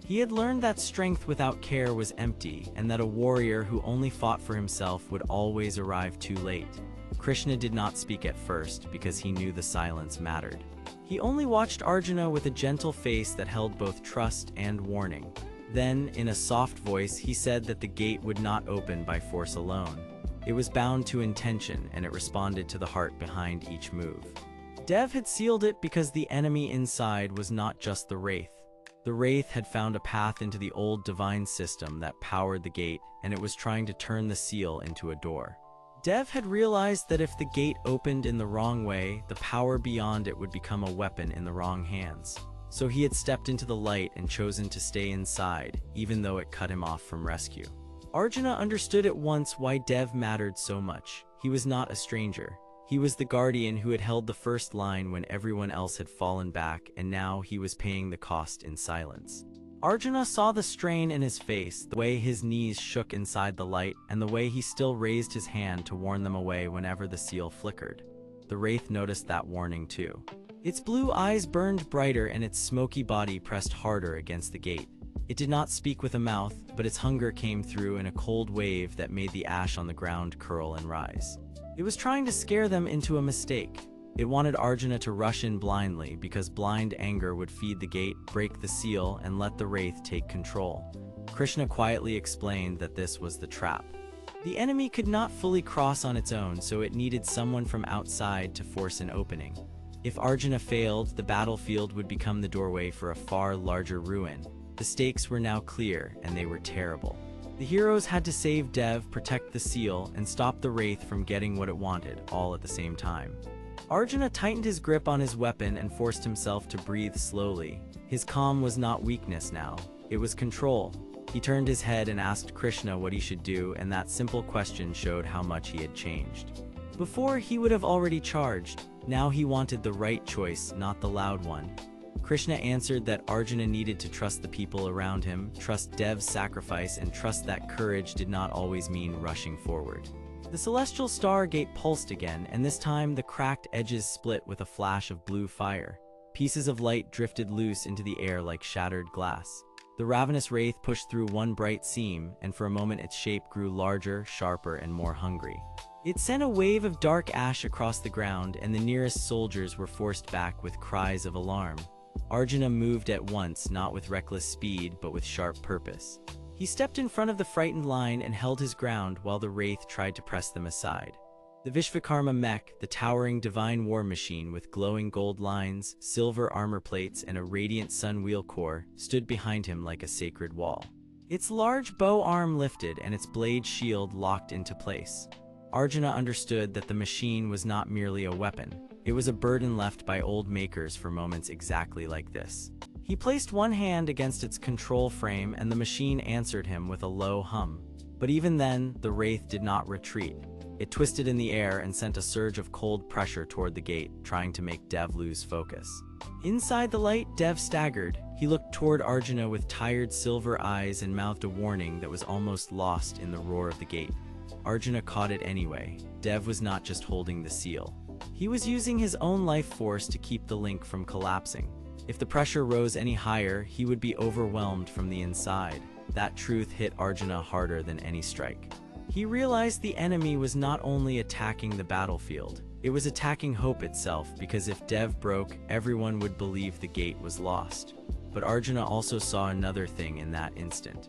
He had learned that strength without care was empty, and that a warrior who only fought for himself would always arrive too late. Krishna did not speak at first because he knew the silence mattered. He only watched Arjuna with a gentle face that held both trust and warning. Then, in a soft voice, he said that the gate would not open by force alone. It was bound to intention, and it responded to the heart behind each move. Dev had sealed it because the enemy inside was not just the wraith. The wraith had found a path into the old divine system that powered the gate, and it was trying to turn the seal into a door. Dev had realized that if the gate opened in the wrong way, the power beyond it would become a weapon in the wrong hands. So he had stepped into the light and chosen to stay inside, even though it cut him off from rescue. Arjuna understood at once why Dev mattered so much. He was not a stranger. He was the guardian who had held the first line when everyone else had fallen back, and now he was paying the cost in silence. Arjuna saw the strain in his face, the way his knees shook inside the light, and the way he still raised his hand to warn them away whenever the seal flickered. The wraith noticed that warning too. Its blue eyes burned brighter and its smoky body pressed harder against the gate. It did not speak with a mouth, but its hunger came through in a cold wave that made the ash on the ground curl and rise. It was trying to scare them into a mistake. It wanted Arjuna to rush in blindly because blind anger would feed the gate, break the seal, and let the wraith take control. Krishna quietly explained that this was the trap. The enemy could not fully cross on its own, so it needed someone from outside to force an opening. If Arjuna failed, the battlefield would become the doorway for a far larger ruin. The stakes were now clear, and they were terrible. The heroes had to save Dev, protect the seal, and stop the wraith from getting what it wanted, all at the same time. Arjuna tightened his grip on his weapon and forced himself to breathe slowly. His calm was not weakness now, it was control. He turned his head and asked Krishna what he should do, and that simple question showed how much he had changed. Before, he would have already charged. Now he wanted the right choice, not the loud one. Krishna answered that Arjuna needed to trust the people around him, trust Dev's sacrifice, and trust that courage did not always mean rushing forward. The celestial star gate pulsed again, and this time the cracked edges split with a flash of blue fire. Pieces of light drifted loose into the air like shattered glass. The ravenous wraith pushed through one bright seam, and for a moment its shape grew larger, sharper, and more hungry. It sent a wave of dark ash across the ground, and the nearest soldiers were forced back with cries of alarm. Arjuna moved at once, not with reckless speed, but with sharp purpose. He stepped in front of the frightened line and held his ground while the wraith tried to press them aside. The Vishvakarma mech, the towering divine war machine with glowing gold lines, silver armor plates, and a radiant sun wheel core, stood behind him like a sacred wall. Its large bow arm lifted and its blade shield locked into place. Arjuna understood that the machine was not merely a weapon. It was a burden left by old makers for moments exactly like this. He placed one hand against its control frame and the machine answered him with a low hum. But even then, the wraith did not retreat. It twisted in the air and sent a surge of cold pressure toward the gate, trying to make Dev lose focus. Inside the light, Dev staggered. He looked toward Arjuna with tired silver eyes and mouthed a warning that was almost lost in the roar of the gate. Arjuna caught it anyway. Dev was not just holding the seal. He was using his own life force to keep the link from collapsing. If the pressure rose any higher, he would be overwhelmed from the inside. That truth hit Arjuna harder than any strike. He realized the enemy was not only attacking the battlefield, it was attacking hope itself, because if Dev broke, everyone would believe the gate was lost. But Arjuna also saw another thing in that instant.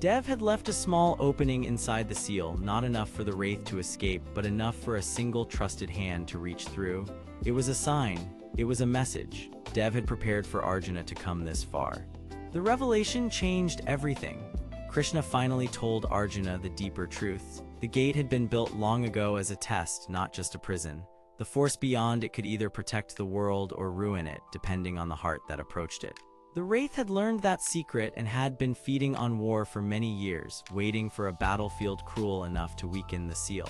Dev had left a small opening inside the seal, not enough for the wraith to escape, but enough for a single trusted hand to reach through. It was a sign. It was a message. Dev had prepared for Arjuna to come this far. The revelation changed everything. Krishna finally told Arjuna the deeper truths. The gate had been built long ago as a test, not just a prison. The force beyond it could either protect the world or ruin it, depending on the heart that approached it. The wraith had learned that secret and had been feeding on war for many years, waiting for a battlefield cruel enough to weaken the seal.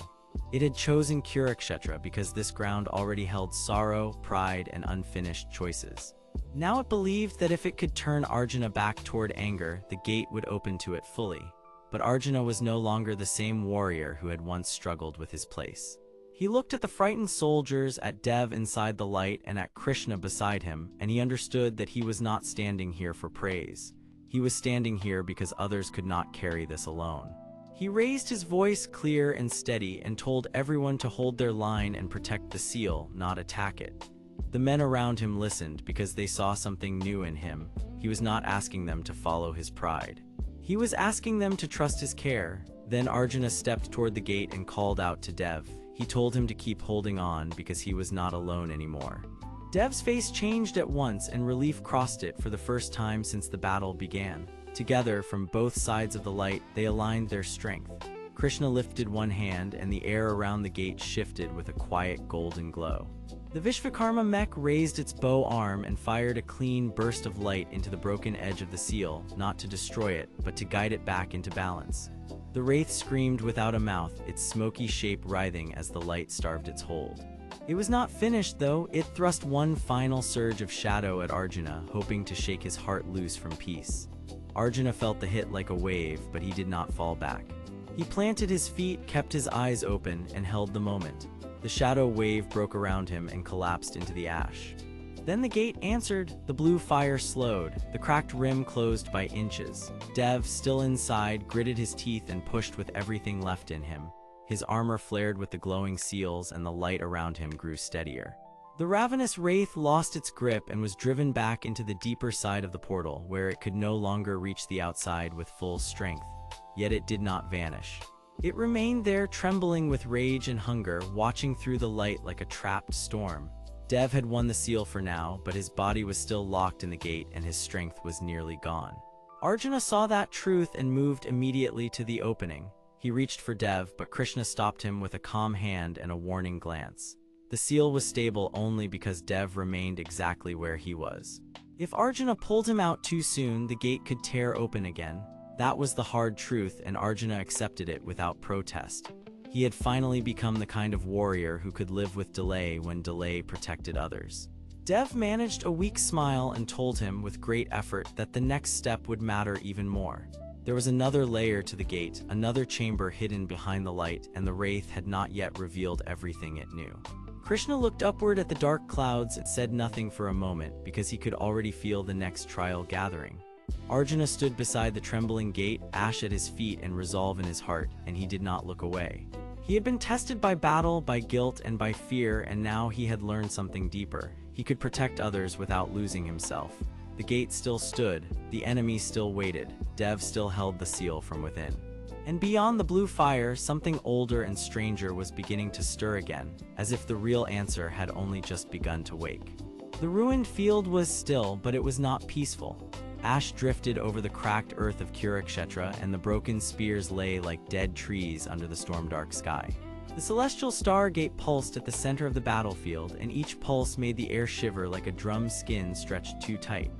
It had chosen Kurukshetra because this ground already held sorrow, pride, and unfinished choices. Now it believed that if it could turn Arjuna back toward anger, the gate would open to it fully. But Arjuna was no longer the same warrior who had once struggled with his place. He looked at the frightened soldiers, at Dev inside the light, and at Krishna beside him, and he understood that he was not standing here for praise. He was standing here because others could not carry this alone. He raised his voice clear and steady and told everyone to hold their line and protect the seal, not attack it. The men around him listened because they saw something new in him. He was not asking them to follow his pride. He was asking them to trust his care. Then Arjuna stepped toward the gate and called out to Dev. He told him to keep holding on because he was not alone anymore. Dev's face changed at once and relief crossed it for the first time since the battle began. Together, from both sides of the light, they aligned their strength. Krishna lifted one hand and the air around the gate shifted with a quiet golden glow. The Vishvakarma mech raised its bow arm and fired a clean burst of light into the broken edge of the seal, not to destroy it, but to guide it back into balance. The wraith screamed without a mouth, its smoky shape writhing as the light starved its hold. It was not finished, though. It thrust one final surge of shadow at Arjuna, hoping to shake his heart loose from peace. Arjuna felt the hit like a wave, but he did not fall back. He planted his feet, kept his eyes open, and held the moment. The shadow wave broke around him and collapsed into the ash. Then the gate answered. The blue fire slowed, the cracked rim closed by inches. Dev, still inside, gritted his teeth and pushed with everything left in him. His armor flared with the glowing seals and the light around him grew steadier. The ravenous wraith lost its grip and was driven back into the deeper side of the portal, where it could no longer reach the outside with full strength. Yet it did not vanish. It remained there, trembling with rage and hunger, watching through the light like a trapped storm. Dev had won the seal for now, but his body was still locked in the gate and his strength was nearly gone. Arjuna saw that truth and moved immediately to the opening. He reached for Dev, but Krishna stopped him with a calm hand and a warning glance. The seal was stable only because Dev remained exactly where he was. If Arjuna pulled him out too soon, the gate could tear open again. That was the hard truth, and Arjuna accepted it without protest. He had finally become the kind of warrior who could live with delay when delay protected others. Dev managed a weak smile and told him with great effort that the next step would matter even more. There was another layer to the gate, another chamber hidden behind the light, and the wraith had not yet revealed everything it knew. Krishna looked upward at the dark clouds and said nothing for a moment because he could already feel the next trial gathering. Arjuna stood beside the trembling gate, ash at his feet and resolve in his heart, and he did not look away. He had been tested by battle, by guilt, and by fear, and now he had learned something deeper. He could protect others without losing himself. The gate still stood, the enemy still waited, Dev still held the seal from within. And beyond the blue fire, something older and stranger was beginning to stir again, as if the real answer had only just begun to wake. The ruined field was still, but it was not peaceful. Ash drifted over the cracked earth of Kurukshetra, and the broken spears lay like dead trees under the storm-dark sky. The celestial stargate pulsed at the center of the battlefield, and each pulse made the air shiver like a drum skin stretched too tight.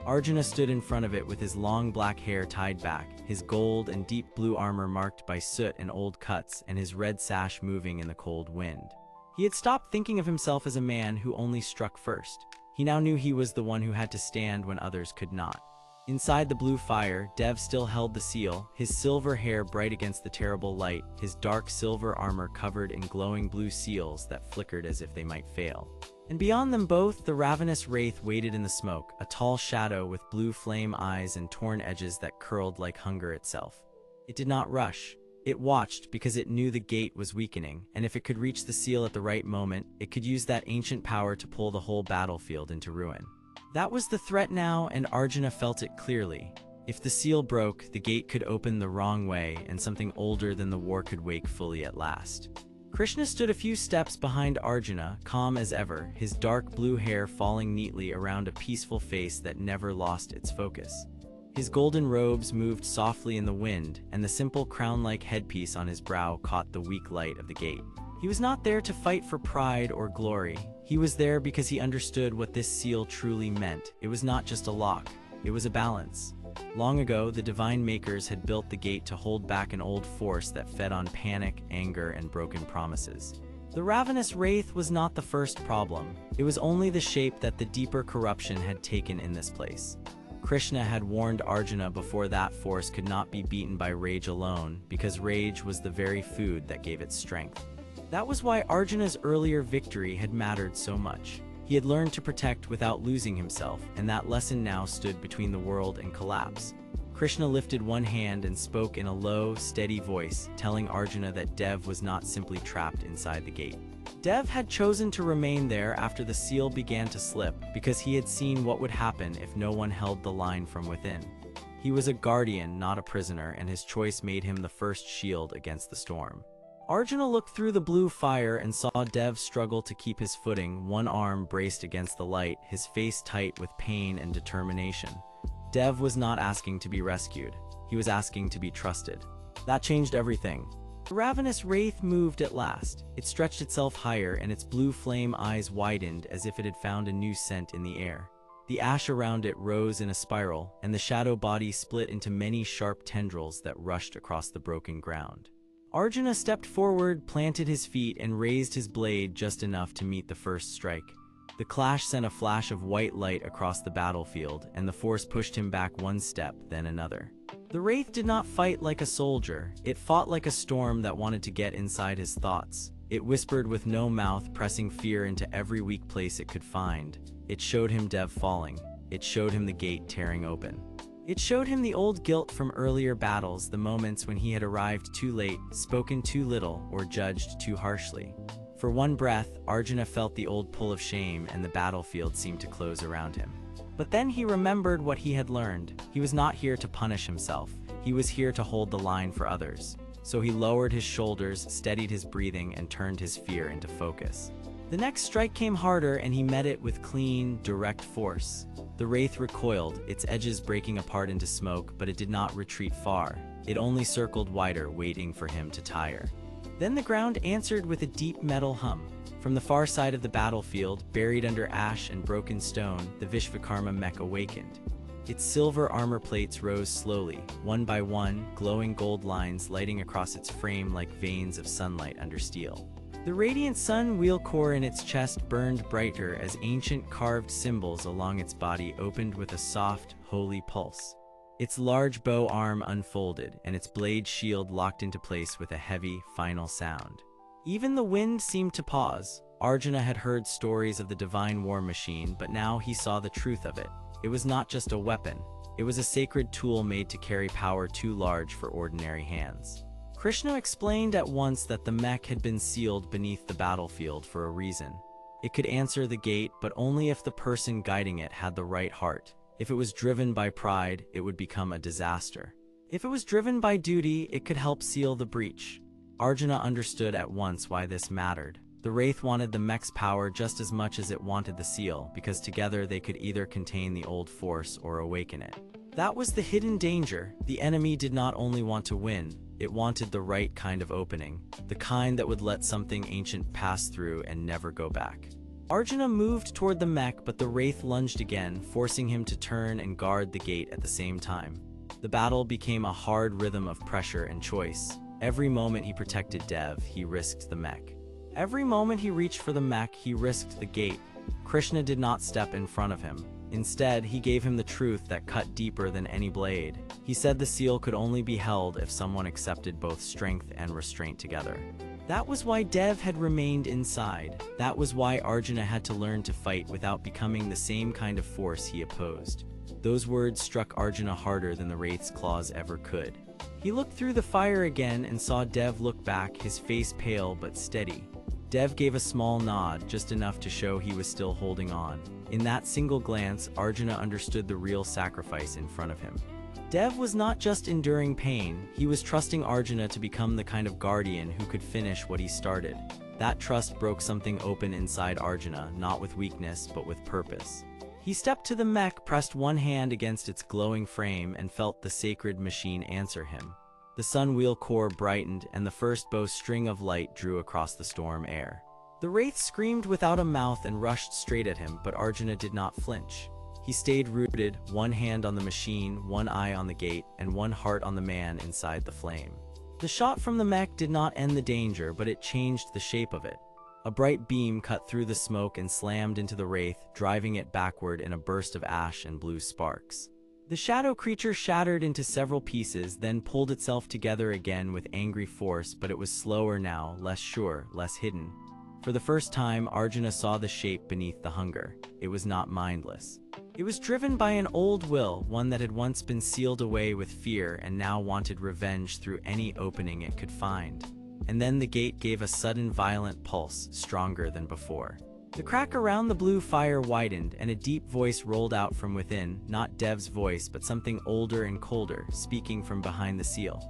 Arjuna stood in front of it with his long black hair tied back, his gold and deep blue armor marked by soot and old cuts, and his red sash moving in the cold wind. He had stopped thinking of himself as a man who only struck first. He now knew he was the one who had to stand when others could not. Inside the blue fire, Dev still held the seal, his silver hair bright against the terrible light, his dark silver armor covered in glowing blue seals that flickered as if they might fail. And beyond them both, the ravenous wraith waited in the smoke, a tall shadow with blue flame eyes and torn edges that curled like hunger itself. It did not rush. It watched because it knew the gate was weakening, and if it could reach the seal at the right moment, it could use that ancient power to pull the whole battlefield into ruin. That was the threat now, and Arjuna felt it clearly. If the seal broke, the gate could open the wrong way, and something older than the war could wake fully at last. Krishna stood a few steps behind Arjuna, calm as ever, his dark blue hair falling neatly around a peaceful face that never lost its focus. His golden robes moved softly in the wind, and the simple crown-like headpiece on his brow caught the weak light of the gate. He was not there to fight for pride or glory. He was there because he understood what this seal truly meant. It was not just a lock, it was a balance. Long ago, the divine makers had built the gate to hold back an old force that fed on panic, anger, and broken promises. The ravenous wraith was not the first problem. It was only the shape that the deeper corruption had taken in this place. Krishna had warned Arjuna before that force could not be beaten by rage alone, because rage was the very food that gave it strength. That was why Arjuna's earlier victory had mattered so much. He had learned to protect without losing himself, and that lesson now stood between the world and collapse. Krishna lifted one hand and spoke in a low, steady voice, telling Arjuna that Dev was not simply trapped inside the gate. Dev had chosen to remain there after the seal began to slip, because he had seen what would happen if no one held the line from within. He was a guardian, not a prisoner, and his choice made him the first shield against the storm. Arjuna looked through the blue fire and saw Dev struggle to keep his footing, one arm braced against the light, his face tight with pain and determination. Dev was not asking to be rescued. He was asking to be trusted. That changed everything. The ravenous wraith moved at last. It stretched itself higher, and its blue flame eyes widened as if it had found a new scent in the air. The ash around it rose in a spiral, and the shadow body split into many sharp tendrils that rushed across the broken ground. Arjuna stepped forward, planted his feet, and raised his blade just enough to meet the first strike. The clash sent a flash of white light across the battlefield, and the force pushed him back one step, then another. The wraith did not fight like a soldier. It fought like a storm that wanted to get inside his thoughts. It whispered with no mouth, pressing fear into every weak place it could find. It showed him Dev falling. It showed him the gate tearing open. It showed him the old guilt from earlier battles, the moments when he had arrived too late, spoken too little, or judged too harshly. For one breath, Arjuna felt the old pull of shame, and the battlefield seemed to close around him. But then he remembered what he had learned. He was not here to punish himself. He was here to hold the line for others. So he lowered his shoulders, steadied his breathing, and turned his fear into focus. The next strike came harder, and he met it with clean, direct force. The wraith recoiled, its edges breaking apart into smoke, but it did not retreat far. It only circled wider, waiting for him to tire. Then the ground answered with a deep metal hum. From the far side of the battlefield, buried under ash and broken stone, the Vishvakarma mech awakened. Its silver armor plates rose slowly, one by one, glowing gold lines lighting across its frame like veins of sunlight under steel. The radiant sun wheel core in its chest burned brighter as ancient carved symbols along its body opened with a soft, holy pulse. Its large bow arm unfolded, and its blade shield locked into place with a heavy, final sound. Even the wind seemed to pause. Arjuna had heard stories of the divine war machine, but now he saw the truth of it. It was not just a weapon. It was a sacred tool made to carry power too large for ordinary hands. Krishna explained at once that the mech had been sealed beneath the battlefield for a reason. It could answer the gate, but only if the person guiding it had the right heart. If it was driven by pride, it would become a disaster. If it was driven by duty, it could help seal the breach. Arjuna understood at once why this mattered. The wraith wanted the mech's power just as much as it wanted the seal, because together they could either contain the old force or awaken it. That was the hidden danger. The enemy did not only want to win, it wanted the right kind of opening, the kind that would let something ancient pass through and never go back. Arjuna moved toward the mech, but the wraith lunged again, forcing him to turn and guard the gate at the same time. The battle became a hard rhythm of pressure and choice. Every moment he protected Dev, he risked the mech. Every moment he reached for the mech, he risked the gate. Krishna did not step in front of him. Instead, he gave him the truth that cut deeper than any blade. He said the seal could only be held if someone accepted both strength and restraint together. That was why Dev had remained inside. That was why Arjuna had to learn to fight without becoming the same kind of force he opposed. Those words struck Arjuna harder than the wraith's claws ever could. He looked through the fire again and saw Dev look back, his face pale but steady. Dev gave a small nod, just enough to show he was still holding on. In that single glance, Arjuna understood the real sacrifice in front of him. Dev was not just enduring pain, he was trusting Arjuna to become the kind of guardian who could finish what he started. That trust broke something open inside Arjuna, not with weakness, but with purpose. He stepped to the mech, pressed one hand against its glowing frame, and felt the sacred machine answer him. The sun wheel core brightened, and the first bowstring of light drew across the storm air. The wraith screamed without a mouth and rushed straight at him, but Arjuna did not flinch. He stayed rooted, one hand on the machine, one eye on the gate, and one heart on the man inside the flame. The shot from the mech did not end the danger, but it changed the shape of it. A bright beam cut through the smoke and slammed into the wraith, driving it backward in a burst of ash and blue sparks. The shadow creature shattered into several pieces, then pulled itself together again with angry force, but it was slower now, less sure, less hidden. For the first time, Arjuna saw the shape beneath the hunger. It was not mindless. It was driven by an old will, one that had once been sealed away with fear and now wanted revenge through any opening it could find. And then the gate gave a sudden violent pulse, stronger than before. The crack around the blue fire widened, and a deep voice rolled out from within, not Dev's voice, but something older and colder, speaking from behind the seal.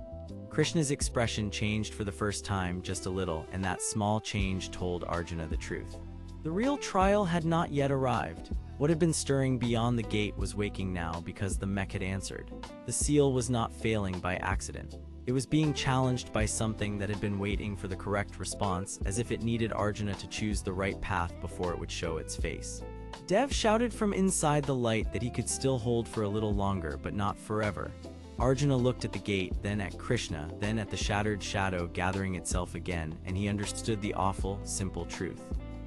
Krishna's expression changed for the first time just a little, and that small change told Arjuna the truth. The real trial had not yet arrived. What had been stirring beyond the gate was waking now because the mech had answered. The seal was not failing by accident. It was being challenged by something that had been waiting for the correct response, as if it needed Arjuna to choose the right path before it would show its face. Dev shouted from inside the light that he could still hold for a little longer, but not forever. Arjuna looked at the gate, then at Krishna, then at the shattered shadow gathering itself again, and he understood the awful, simple truth.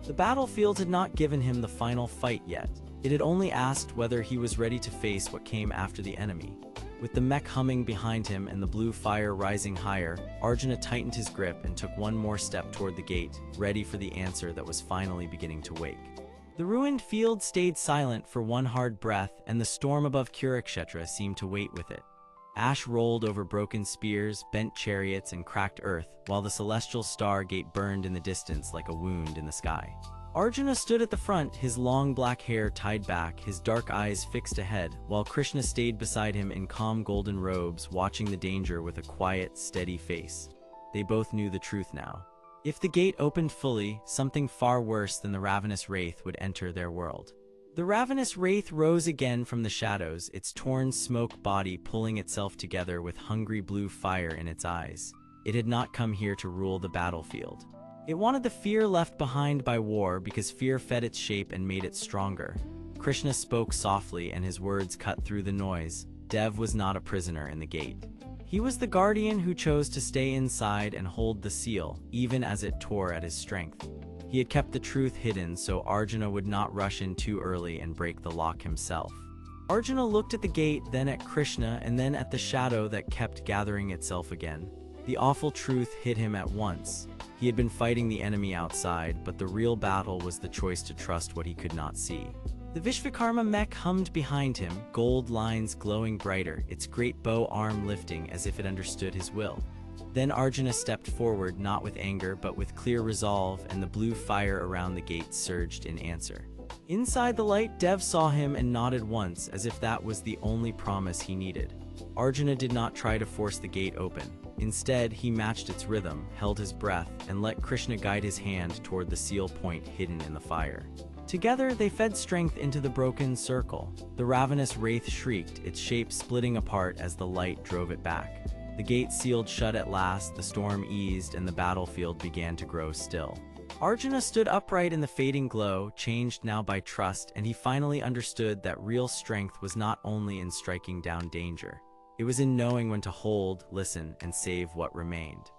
The battlefield had not given him the final fight yet. It had only asked whether he was ready to face what came after the enemy. With the mech humming behind him and the blue fire rising higher, Arjuna tightened his grip and took one more step toward the gate, ready for the answer that was finally beginning to wake. The ruined field stayed silent for one hard breath, and the storm above Kurukshetra seemed to wait with it. Ash rolled over broken spears, bent chariots, and cracked earth, while the celestial star gate burned in the distance like a wound in the sky. Arjuna stood at the front, his long black hair tied back, his dark eyes fixed ahead, while Krishna stayed beside him in calm golden robes, watching the danger with a quiet, steady face. They both knew the truth now. If the gate opened fully, something far worse than the ravenous wraith would enter their world. The ravenous wraith rose again from the shadows, its torn smoke body pulling itself together with hungry blue fire in its eyes. It had not come here to rule the battlefield. It wanted the fear left behind by war because fear fed its shape and made it stronger. Krishna spoke softly and his words cut through the noise. Dev was not a prisoner in the gate. He was the guardian who chose to stay inside and hold the seal, even as it tore at his strength. He had kept the truth hidden so Arjuna would not rush in too early and break the lock himself. Arjuna looked at the gate, then at Krishna, and then at the shadow that kept gathering itself again. The awful truth hit him at once. He had been fighting the enemy outside, but the real battle was the choice to trust what he could not see. The Vishvakarma mech hummed behind him, gold lines glowing brighter, its great bow arm lifting as if it understood his will. Then Arjuna stepped forward, not with anger, but with clear resolve, and the blue fire around the gate surged in answer. Inside the light, Dev saw him and nodded once, as if that was the only promise he needed. Arjuna did not try to force the gate open. Instead, he matched its rhythm, held his breath, and let Krishna guide his hand toward the seal point hidden in the fire. Together, they fed strength into the broken circle. The ravenous wraith shrieked, its shape splitting apart as the light drove it back. The gate sealed shut at last, the storm eased, and the battlefield began to grow still. Arjuna stood upright in the fading glow, changed now by trust, and he finally understood that real strength was not only in striking down danger. It was in knowing when to hold, listen, and save what remained.